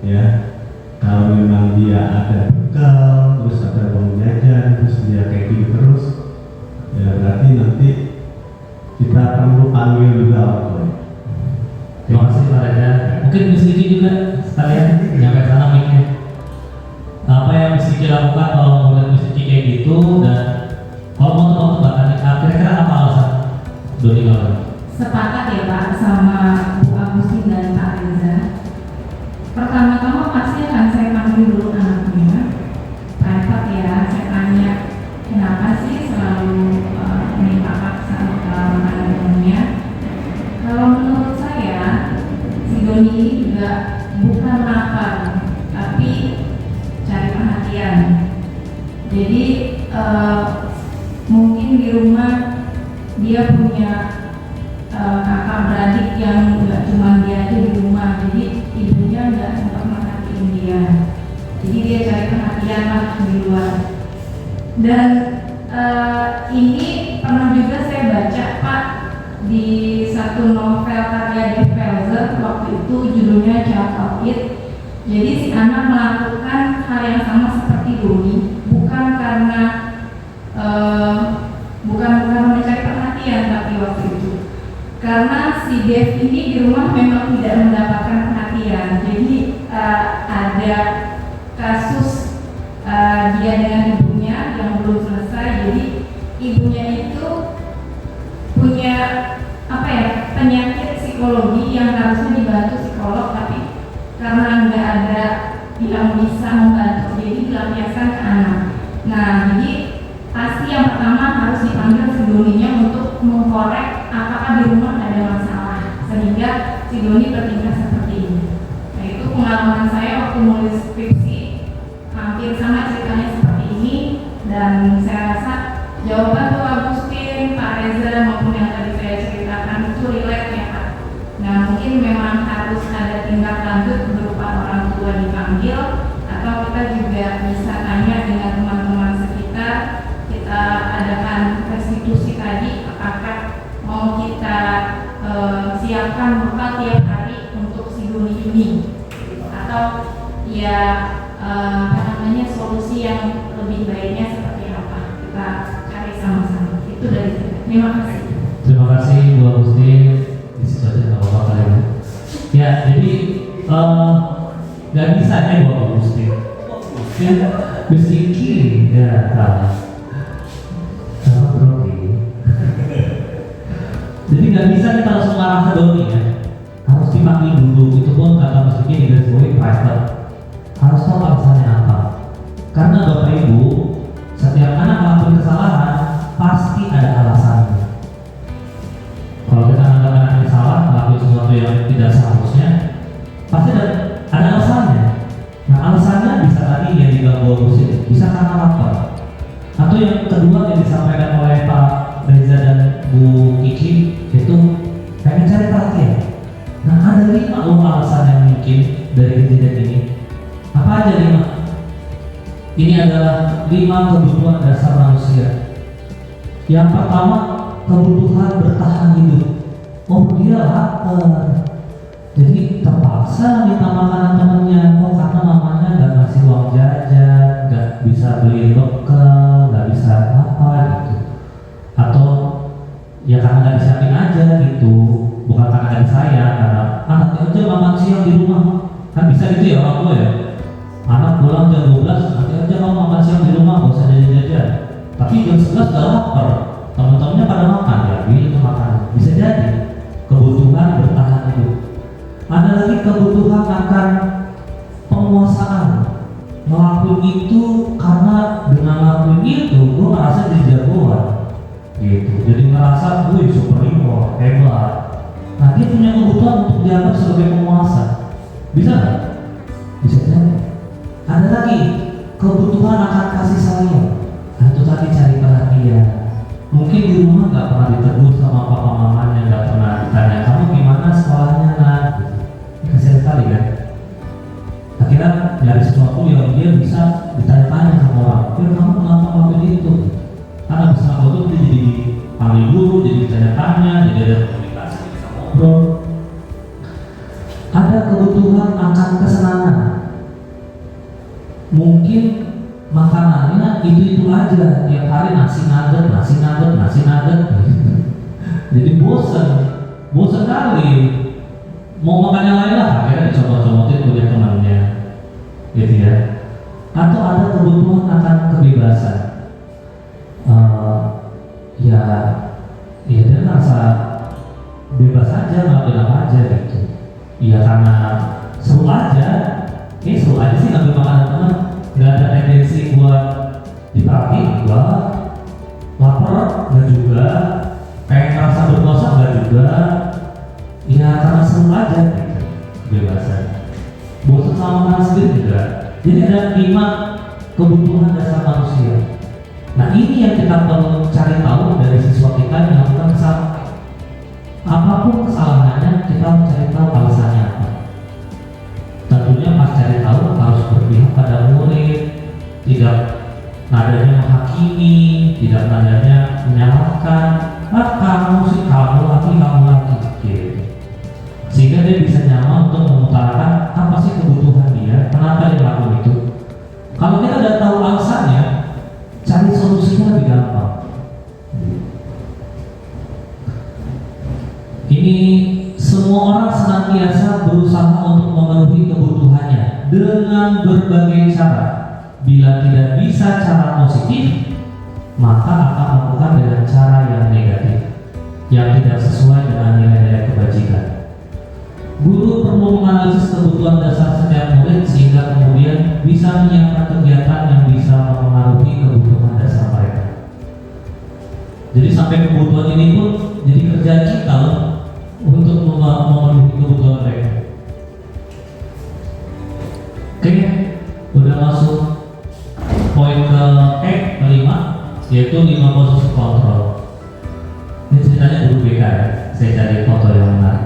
ya. Kalau memang dia ada bekal, terus ada uang jajan, terus dia kayak gitu terus, ya berarti nanti kita perlu panggil juga orang tua. Terima kasih Pak Reza. Mungkin Miss Kiki juga sekalian nyampe sana mic-nya. Apa yang Miss Kiki lakukan kalau melihat Miss Kiki kayak gitu dan kalau mau tebak-tebakan nih, kira-kira apa alasan Doni melakukan? Sepakat ya Pak sama Bu Agustin dan Pak Reza. Pertama-tama pasti akan saya panggil dulu anaknya. Private ya, saya tanya kenapa sih selalu minta paksa makanan minumnya. Kalau menurut saya si Doni ini juga bukan lapar, tapi cari perhatian. Jadi mungkin di rumah dia punya kakak beradik yang nggak cuma dia aja di rumah, jadi ibunya nggak sempat merhatiin dia, jadi dia cari perhatian lah di luar. Dan ini pernah juga saya baca Pak di satu novel karya Jeff Pelzer, waktu itu judulnya Child of It. Jadi si anak melakukan hal yang sama seperti Doni, bukan karena bukan mencari perhatian, tapi waktu itu karena si Dev ini di rumah memang tidak mendapatkan perhatian. Jadi ada kasus dia dengan ibunya yang belum selesai. Jadi ibunya itu punya penyakit psikologi yang harusnya dibantu psikolog, tapi karena nggak ada yang bisa membantu, jadi dilampiaskan ke anak. Nah, jadi pasti yang pertama harus dipanggil si Doninya untuk mengkorek apakah di rumah ada masalah sehingga si Doni bertingkah seperti ini. Nah, itu pengalaman saya waktu nulis skripsi, hampir sama ceritanya seperti ini, dan saya rasa jawaban Bu Agustin, Pak Reza maupun yang tadi saya ceritakan itu relate ya Pak. Nah, mungkin memang harus ada tindak lanjut berupa orang tua dipanggil, atau kita juga bisa tanya dengan teman-teman sekitar, kita adakan restitusi tadi, apakah mau kita siapkan bekal tiap hari untuk si Doni ini, atau ya solusi yang lebih baiknya seperti apa, kita cari sama-sama. Itu dari saya. Terima kasih. Terima kasih Bu Agustin. Di situ aja nggak apa-apa kalian. Ya, jadi nggak bisa ya Bu Agustin. Bersikir ya salah. Sama berarti. Jadi nggak bisa kita langsung arah ke Doni ya. Harus dipanggil dulu. Itu pun kata Mas Diki di garis bawahi private. Harus tahu alasannya apa. Karena Bapak Ibu, setiap anak melakukan kesalahan pasti ada alasannya. Kalau kita anggap anak salah melakukan sesuatu yang tidak seharusnya, pasti ada alasannya. Nah, alasannya bisa tadi yang diganggu Agustin, bisa karena lapar. Atau yang kedua yang disampaikan oleh Pak Reza dan Bu Kiki itu pengen cari perhatian. Nah, ada 5 alasan yang mungkin dari kejadian ini. Apa aja 5? Ini adalah 5 kebutuhan dasar manusia. Yang pertama, kebutuhan bertahan hidup. Oh, dia lapar, jadi terpaksa minta makanan temennya. Oh, karena mamanya nggak ngasih uang jajan, nggak bisa beli bekal, nggak bisa apa gitu. Atau ya karena nggak disiapin aja gitu, bukan karena nggak disayang, karena nanti aja makan siang di rumah. Kan bisa gitu ya orang tua ya. Anak pulang jam 12, nanti aja kamu makan siang di rumah, gak usah jajan-jajan. Tapi jam 11 udah lapar, teman-temannya pada makan, ya beli itu makanan. Bisa jadi kebutuhan bertahan hidup. Ada lagi kebutuhan akan penguasaan. Ngelakuin itu karena dengan ngelakuin itu gue merasa jadi jagoan gitu. Jadi ngerasa gue superior, hebat. Nah, dia punya kebutuhan untuk dianggap sebagai penguasa. Bisa nggak? Bisa jadi. Ada lagi kebutuhan akan kasih sayang. Nah, itu tadi cari perhatian. Mungkin di rumah nggak pernah ditegur sama papa mamanya, nggak pernah ditanya kamu gimana sekolahnya, nah gitu. Kasihan sekali kan. Akhirnya nyari sesuatu yang dia bisa ditanya-tanya sama orang. Kamu kenapa ngelakuin itu? Karena bisa ngelakuin itu jadi panggil guru, jadi ditanya-tanya, jadi ada komunikasi, bisa ngobrol. Ada kebutuhan akan kesenangan. Mungkin makanannya itu aja, tiap hari nasi nugget. Jadi bosan kali. Mau makan yang lain lah, akhirnya dicoba-cobain punya temannya, gitu ya. Atau ada kebutuhan akan kebebasan. Ya dia merasa bebas aja, ngelakuin apa aja gitu. Ya karena seru aja sih ngambil makanan teman. Nggak ada tendensi buat diperhatiin, gua lapar nggak juga, pengen ngerasa berkuasa nggak juga, ya karena seru aja gitu, kebebasan. Bosan sama makanan sendiri juga. Jadi ada 5 kebutuhan dasar manusia. Nah, ini yang kita perlu cari tahu dari siswa kita yang melakukan kesalahan. Apapun kesalahannya, kita cari tahu alasannya apa. Tentunya pas cari tahu harus berpihak pada murid, tidak nadanya menghakimi, tidak nadanya menyalahkan. Kamu lagi gitu. Sehingga dia bisa nyaman untuk mengutarakan apa sih kebutuhan dia, kenapa dia melakukan itu. Kalau kita udah tahu alasannya, cari solusinya lebih gampang. Ini semua orang senantiasa berusaha untuk memenuhi kebutuhannya dengan berbagai cara. Bila tidak bisa cara positif, maka akan melakukan dengan cara yang negatif, yang tidak sesuai dengan nilai-nilai kebajikan. Guru perlu menganalisis kebutuhan dasar setiap murid sehingga kemudian bisa menyiapkan kegiatan yang bisa mempengaruhi kebutuhan dasar mereka. Jadi sampai kebutuhan ini pun jadi kerjaan kita loh, untuk memenuhi kebutuhan mereka. Oke, udah masuk poin kelima, yaitu 5 posisi kontrol. Ini ceritanya guru BK ya, saya cari foto yang menarik.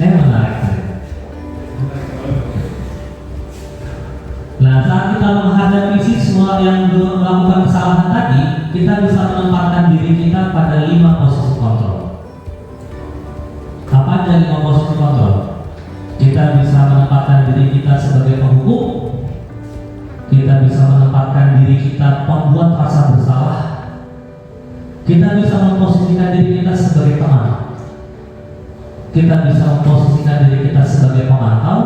Menarik. Nah, saat kita menghadapi siswa yang melakukan kesalahan tadi, kita bisa menempatkan diri kita pada 5 posisi kontrol. Apa aja 5 posisi kontrol? Kita bisa menempatkan diri kita sebagai penghukum, kita bisa menempatkan diri kita pembuat rasa bersalah, kita bisa memposisikan diri kita sebagai teman, kita bisa memposisikan diri kita sebagai pemantau,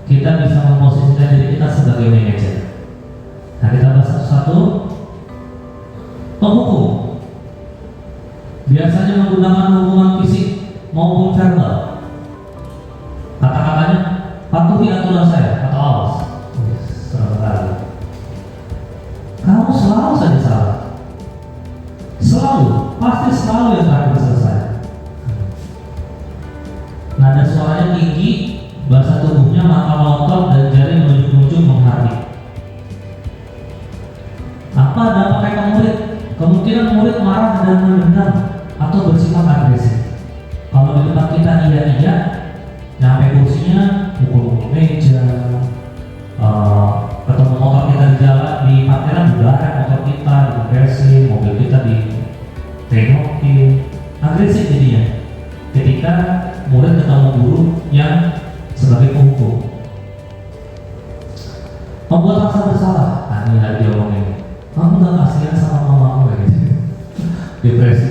kita bisa memposisikan diri kita sebagai manajer. Nah, kita bahas satu-satu. Penghukum biasanya menggunakan hukuman fisik maupun verbal. Kata-katanya, patuhi aturan saya atau awas. Kamu selalu saja salah. Pasti selalu yang terakhir selesai. Nada suaranya tinggi, bahasa tubuhnya mata melotot dan jari menunjuk-nunjuk menghardik. Apa dampaknya ke murid? Kemungkinan murid marah dan mendendam atau bersifat agresif. Kalau di tempat kita iya, nyampe kursinya mukul-mukul meja, di parkiran dibarek motor kita, dikompresin, mobil kita ditengokin, agresif jadinya. Ketika murid ketemu guru yang sebagai penghukum, membuat rasa bersalah. Nah, ini lagi diomongin, kamu gak kasihan sama mamamu kayak gitu. Depresi.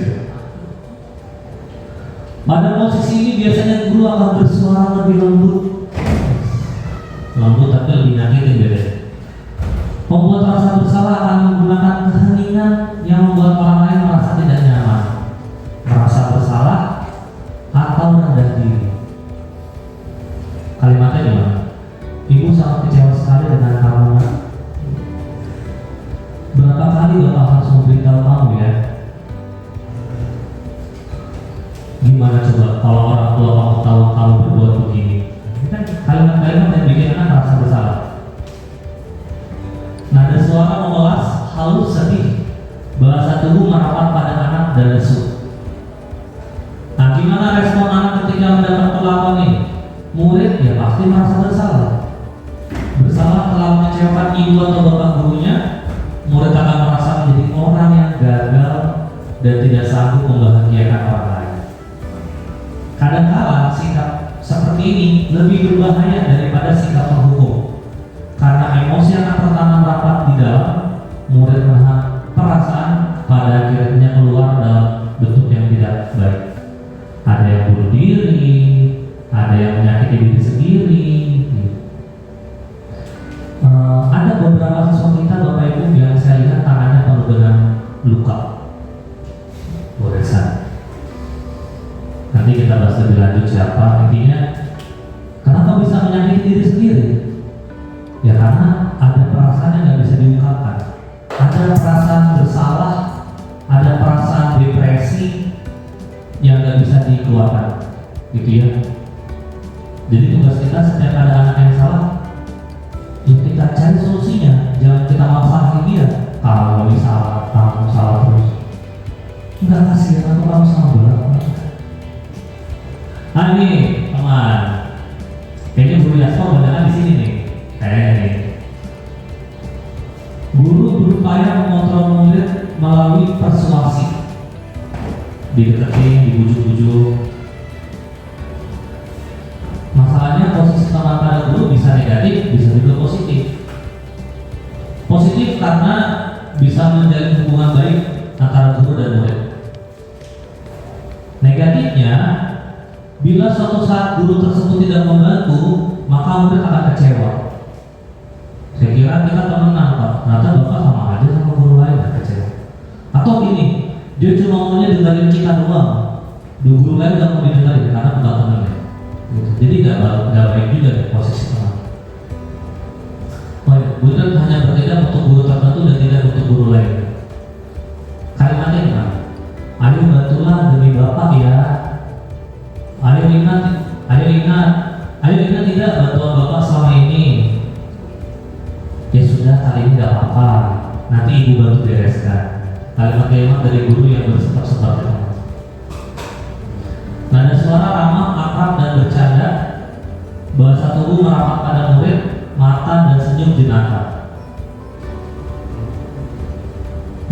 Pada posisi ini biasanya guru akan bersuara lebih lembut tapi lebih nyakitin beda. Membuat rasa bersalah akan menggunakan keheningan yang membuat orang lain merasa tidak nyaman, merasa bersalah atau rendah diri. Kalimatnya gimana? Ibu sangat kecewa sekali dengan kamu. Berapa kali Bapak harus memberitahu kamu ya? Gimana coba kalau orang tua kamu tahu kamu berbuat begini? Ini kan kalimat-kalimat yang bikin anak merasa bersalah. Nada suara memelas, halus, sedih. Bahasa tubuh merapat pada anak dan lesu. Nah, gimana respon anak ketika mendapat perlakuan ini? Murid ya pasti merasa bersalah. Bersalah telah mengecewakan ibu atau bapak gurunya. Murid akan merasa menjadi orang yang gagal dan tidak sanggup membahagiakan orang lain. Kadang-kala sikap seperti ini lebih berbahaya daripada sikap penghukum, karena emosi akan pertama rapat di dalam, murid menahan perasaan, pada akhirnya keluar dalam bentuk yang tidak baik. Ada yang bunuh diri, ada yang menyakiti diri sendiri. Ada beberapa siswa kita Bapak Ibu yang saya lihat tangannya penuh dengan luka, goresan. Nanti kita bahas lebih lanjut siapa. Intinya, kenapa bisa menyakiti diri sendiri? Ya karena ada perasaan yang nggak bisa diungkapkan. Ada perasaan bersalah, ada perasaan depresi yang nggak bisa dikeluarkan, gitu ya. Jadi tugas kita setiap ada anak yang salah, ya kita cari solusinya. Jangan kita masalah dia. Kalau salah, kamu salah terus. Enggak kasihan atau kamu sama berat. Nah ini teman, kayaknya guru Yasko banyak di sini nih. Nih. Guru berupaya mengontrol murid melalui persuasi, dideketin, dibujuk-bujuk. Masalahnya posisi teman pada guru bisa negatif, bisa juga positif. Positif karena bisa menjalin hubungan baik antara guru dan murid. Negatifnya, bila suatu saat guru tersebut tidak membantu, maka murid akan kecewa. Saya kira kita temenan Pak, ternyata Bapak sama aja sama guru lain, kecewa. Atau gini, dia cuma maunya dengerin kita doang, guru lain gak mau didengarin karena bukan temennya. Jadi gak baik juga nih posisi teman. Murid hanya berbeda untuk guru tertentu dan tidak untuk guru lain. Kalimatnya gimana? Ayo bantulah demi Bapak ya. Ayo ingat tidak bantuan Bapak selama ini. Ya sudah, kali ini gak apa-apa, nanti ibu bantu bereskan. Kalimat-kalimat dari guru yang bersifat seperti itu. Nada suara ramah, akrab dan bercanda. Bahasa tubuh merapat pada murid, mata dan senyum jenaka.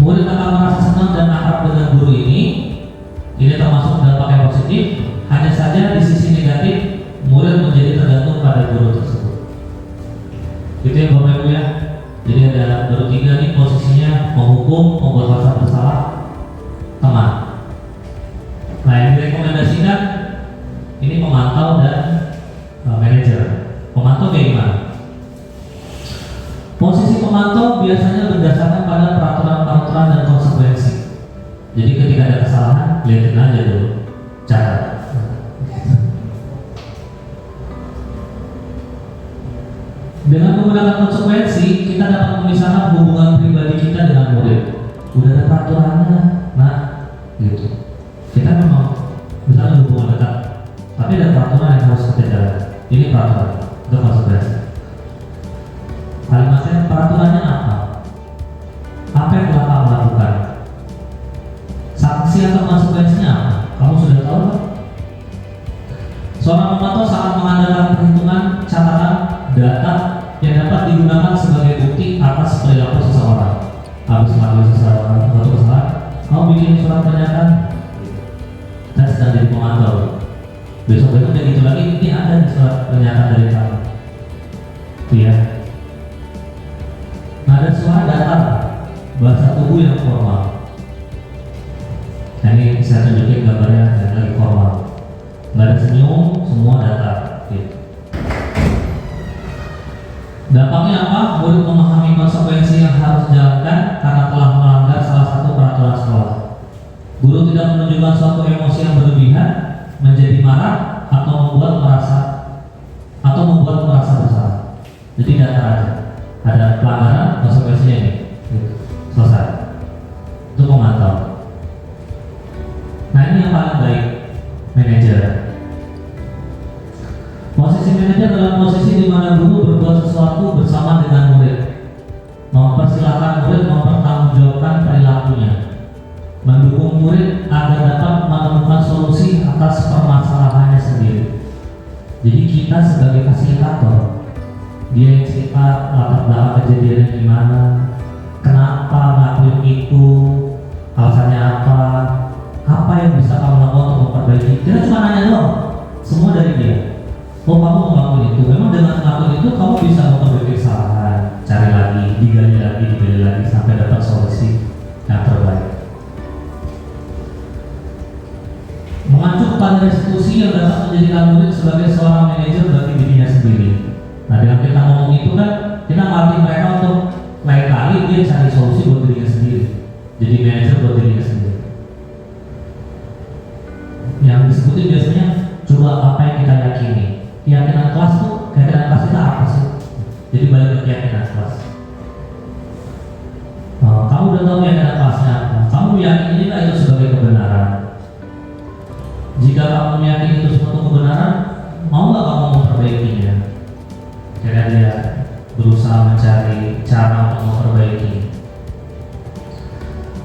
Murid akan merasa senang dan akrab dengan guru ini. Ini termasuk dampak yang positif. Hanya saja di sisi negatif, murid menjadi tergantung pada guru tersebut. Itu ya Bapak Ibu ya. Jadi ada baru 3 nih posisinya: menghukum, membuat rasa bersalah, teman. Nah yang direkomendasikan ini pemantau dan manajer. Pemantau kayak gimana? Posisi pemantau biasanya berdasarkan pada peraturan-peraturan dan konsekuensi. Jadi ketika ada kesalahan, lihatin aja dulu, catat. Dengan menggunakan konsekuensi, kita dapat memisahkan hubungan pribadi kita dengan murid. Udah ada peraturannya, nah, gitu. Kita memang misalnya hubungan dekat, tapi ada peraturan yang harus kita jalan. Ini peraturan, itu konsekuensi. Kalimatnya peraturannya apa? Apa yang telah kamu lakukan? Sanksi atau konsekuensinya apa? Kamu sudah tahu kan? Seorang pemantau sangat mengandalkan perhitungan, catatan, data yang dapat digunakan sebagai bukti atas perilaku seseorang. gitu ya. Nada suara datar, bahasa tubuh yang formal. Nah, ini saya tunjukin gambarnya yang lagi formal. Nggak ada senyum, semua datar. Gitu. Dampaknya apa? Murid memahami konsekuensi yang harus dijalankan karena telah melanggar salah satu peraturan sekolah. Guru tidak menunjukkan suatu emosi yang berlebihan, menjadi marah atau membuat merasa bersalah. Jadi datar aja. Ada pelanggaran, konsekuensinya ini. Gitu. Selesai. Itu memantau. Nah, ini yang paling baik, manajer. Posisi manajer adalah posisi di mana guru berbuat sesuatu bersama dengan murid, mempersilahkan murid mempertanggungjawabkan perilakunya, mendukung murid agar dapat menemukan solusi atas permasalahannya sendiri. Jadi kita sebagai fasilitator, dia yang cerita latar belakang kejadiannya gimana, kenapa ngelakuin itu, alasannya apa yang bisa kamu lakukan untuk memperbaiki. Kita cuma nanya doang, semua dari dia. Oh, kamu mau ngelakuin itu, memang dengan ngelakuin itu kamu bisa memperbaiki kesalahan, cari lagi, digali lagi sampai dapat solusi yang terbaik. Mengacu kepada institusi yang dapat menjadikan murid sebagai seorang manajer bagi dirinya sendiri. Nah, dengan kita ngomong itu kan, kita melatih mereka untuk lain kali dia cari solusi buat dirinya sendiri, jadi manajer buat dirinya sendiri. Yang disebutin biasanya, coba apa yang kita yakini. Keyakinan kelas kita apa sih? Jadi balik ke keyakinan kelas. Kamu udah tahu keyakinan kelasnya apa? Kamu meyakini itu sebagai kebenaran. Jika kamu meyakini itu suatu kebenaran, mau nggak kamu memperbaikinya? Karena dia berusaha mencari cara untuk memperbaiki.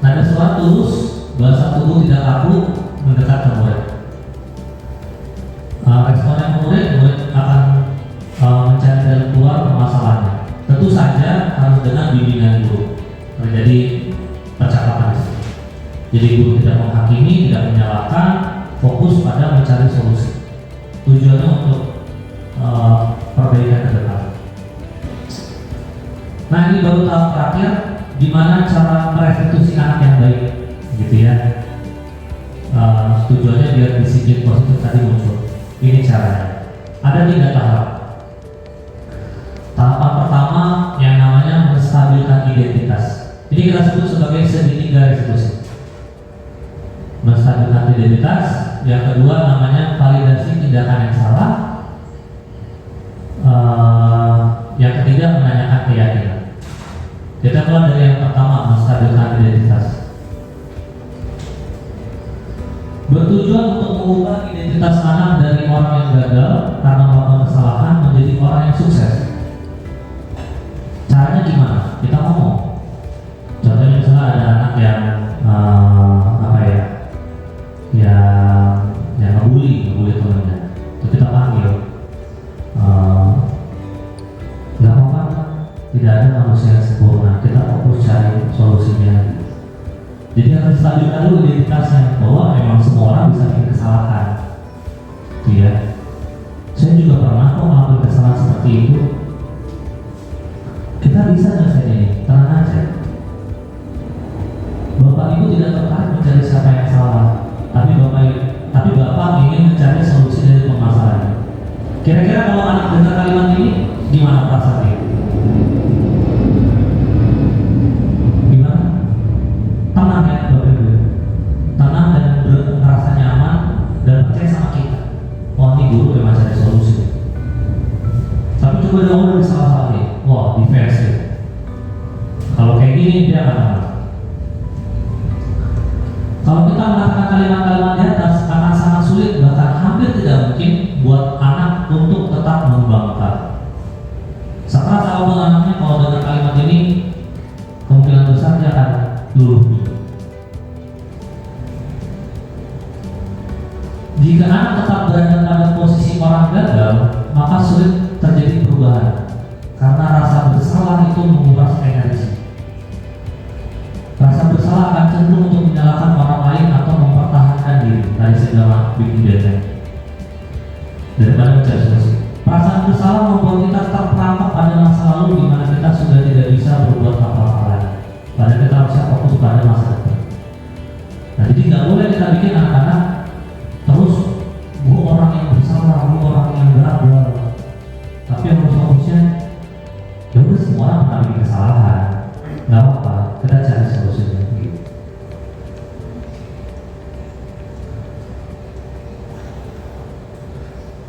Nada suara tulus, bahasa tubuh tidak kaku, mendekat ke murid. Responnya murid akan mencari jalan keluar permasalahannya. Tentu saja harus dengan bimbingan guru. Terjadi percakapan di sini. Jadi guru tidak menghakimi, tidak menyalahkan, fokus pada mencari solusi. Tujuannya untuk perbaikan ke depan. Nah, ini baru tahap terakhir, di mana cara merestitusi anak yang baik, gitu ya. Tujuannya biar disiplin positif tadi muncul. Ini caranya. Ada 3 tahap. Tahapan pertama yang namanya menstabilkan identitas. Ini kita sebut sebagai segitiga restitusi. Menstabilkan identitas. Yang kedua namanya validasi tindakan yang salah. Yang ketiga menanyakan keyakinan. Kita mulai dari yang pertama, menstabilkan identitas. Bertujuan untuk mengubah identitas anak dari orang yang gagal karena melakukan kesalahan menjadi orang yang sukses. Caranya gimana? Kita ngomong. Contohnya misalnya ada anak yang yang ngebully temannya. Terus kita panggil. Gak apa-apa, tidak ada manusia yang sempurna. Kita fokus cari solusinya. Jadi harus stabilkan dulu identitasnya bahwa memang semua orang bisa bikin kesalahan. Iya. Saya juga pernah kok melakukan kesalahan seperti itu. Kita bisa nyelesain ini, tenang aja. Bapak Ibu tidak tertarik mencari siapa yang salah, tapi Bapak ingin mencari solusi dari permasalahan. Kira-kira kalau anak dengar kalimat ini, gimana perasaannya? Gimana? Tenang ya Bapak Ibu. Tenang dan merasa nyaman dan percaya sama kita. Wah, ini guru memang cari solusi. Tapi coba dong salah-salahnya. Wah, defense. Kalau kayak gini dia akan. Kalau kita mengatakan kalimat-kalimat di atas akan sangat sulit, bahkan hampir tidak mungkin buat anak untuk tetap membangkang. Setelah tahu anaknya kalau dengan kalimat ini, kemungkinan besar dia akan luluh. Jika anak tetap berada pada posisi orang gagal, maka sulit terjadi perubahan. Karena rasa bersalah itu menguras energi. Rasa bersalah akan cenderung untuk menyalahkan orang lain atau mempertahankan diri dari segala bikin benteng daripada mencari solusi. Perasaan bersalah membuat kita terperangkap pada masa lalu di mana kita sudah tidak bisa berbuat apa-apa lagi. Padahal kita harusnya fokus pada masa depan. Nah, jadi nggak boleh kita bikin anak-anak terus gue orang yang bersalah, gue orang yang gagal. Tapi harus fokusnya, ya udah semua orang pernah bikin kesalahan, nggak apa-apa, kita cari solusinya.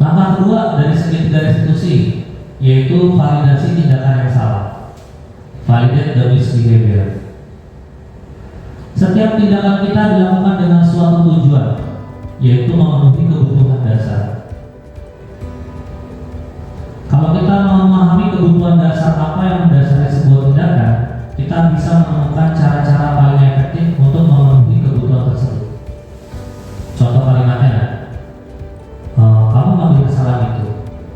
Langkah kedua dari segi tiga institusi, yaitu validasi tindakan yang salah. Validate the misbehavior. Setiap tindakan kita dilakukan dengan suatu tujuan, yaitu memenuhi kebutuhan dasar. Kalau kita memahami kebutuhan dasar apa yang mendasari sebuah tindakan, kita bisa menemukan cara-cara paling efektif untuk memenuhi kebutuhan tersebut. Contoh kalimatnya, kamu ngambil kesalahan itu,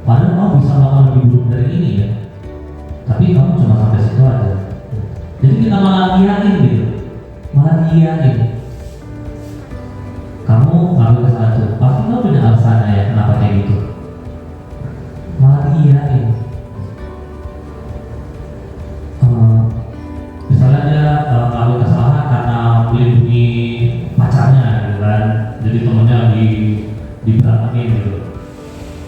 padahal kamu bisa melakukan lebih buruk dari ini ya, tapi kamu cuma sampai situ aja. Jadi kita malah diain gitu, malah diain. Kamu ngambil kesalahan itu, pasti kamu punya alasannya ya kenapa kayak gitu. Malah diain. Misalnya dia ngambil kesalahan karena melindungi pacarnya gitu kan, jadi temennya diberangkatin gitu.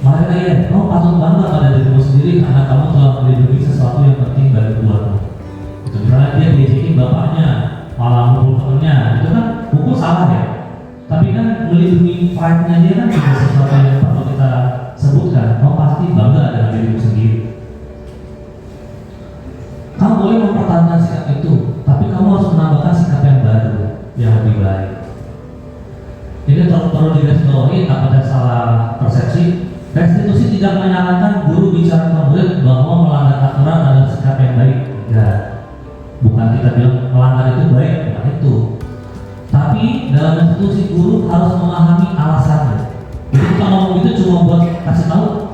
Malah dia, kamu patut bangga pada dirimu sendiri karena kamu telah melindungi sesuatu yang penting bagi keluarga. Gitu. Misalnya dia diajakin bapaknya, malah mukul temennya, itu kan mukul salah ya. Tapi kan melindungi pride-nya dia kan juga sesuatu yang perlu kita sebutkan. Kamu pasti bangga dengan dirimu sendiri. Kamu boleh mempertahankan sikap itu, tapi kamu harus menambahkan sikap yang baru, yang lebih baik. Ini perlu digarisbawahi, takutnya salah persepsi. Restitusi tidak menyarankan guru bicara ke murid bahwa melanggar aturan adalah sikap yang baik. Ya, bukan kita bilang melanggar itu baik, bukan itu. Tapi dalam restitusi guru harus memahami alasannya. Jadi kita ngomong itu cuma buat kasih tahu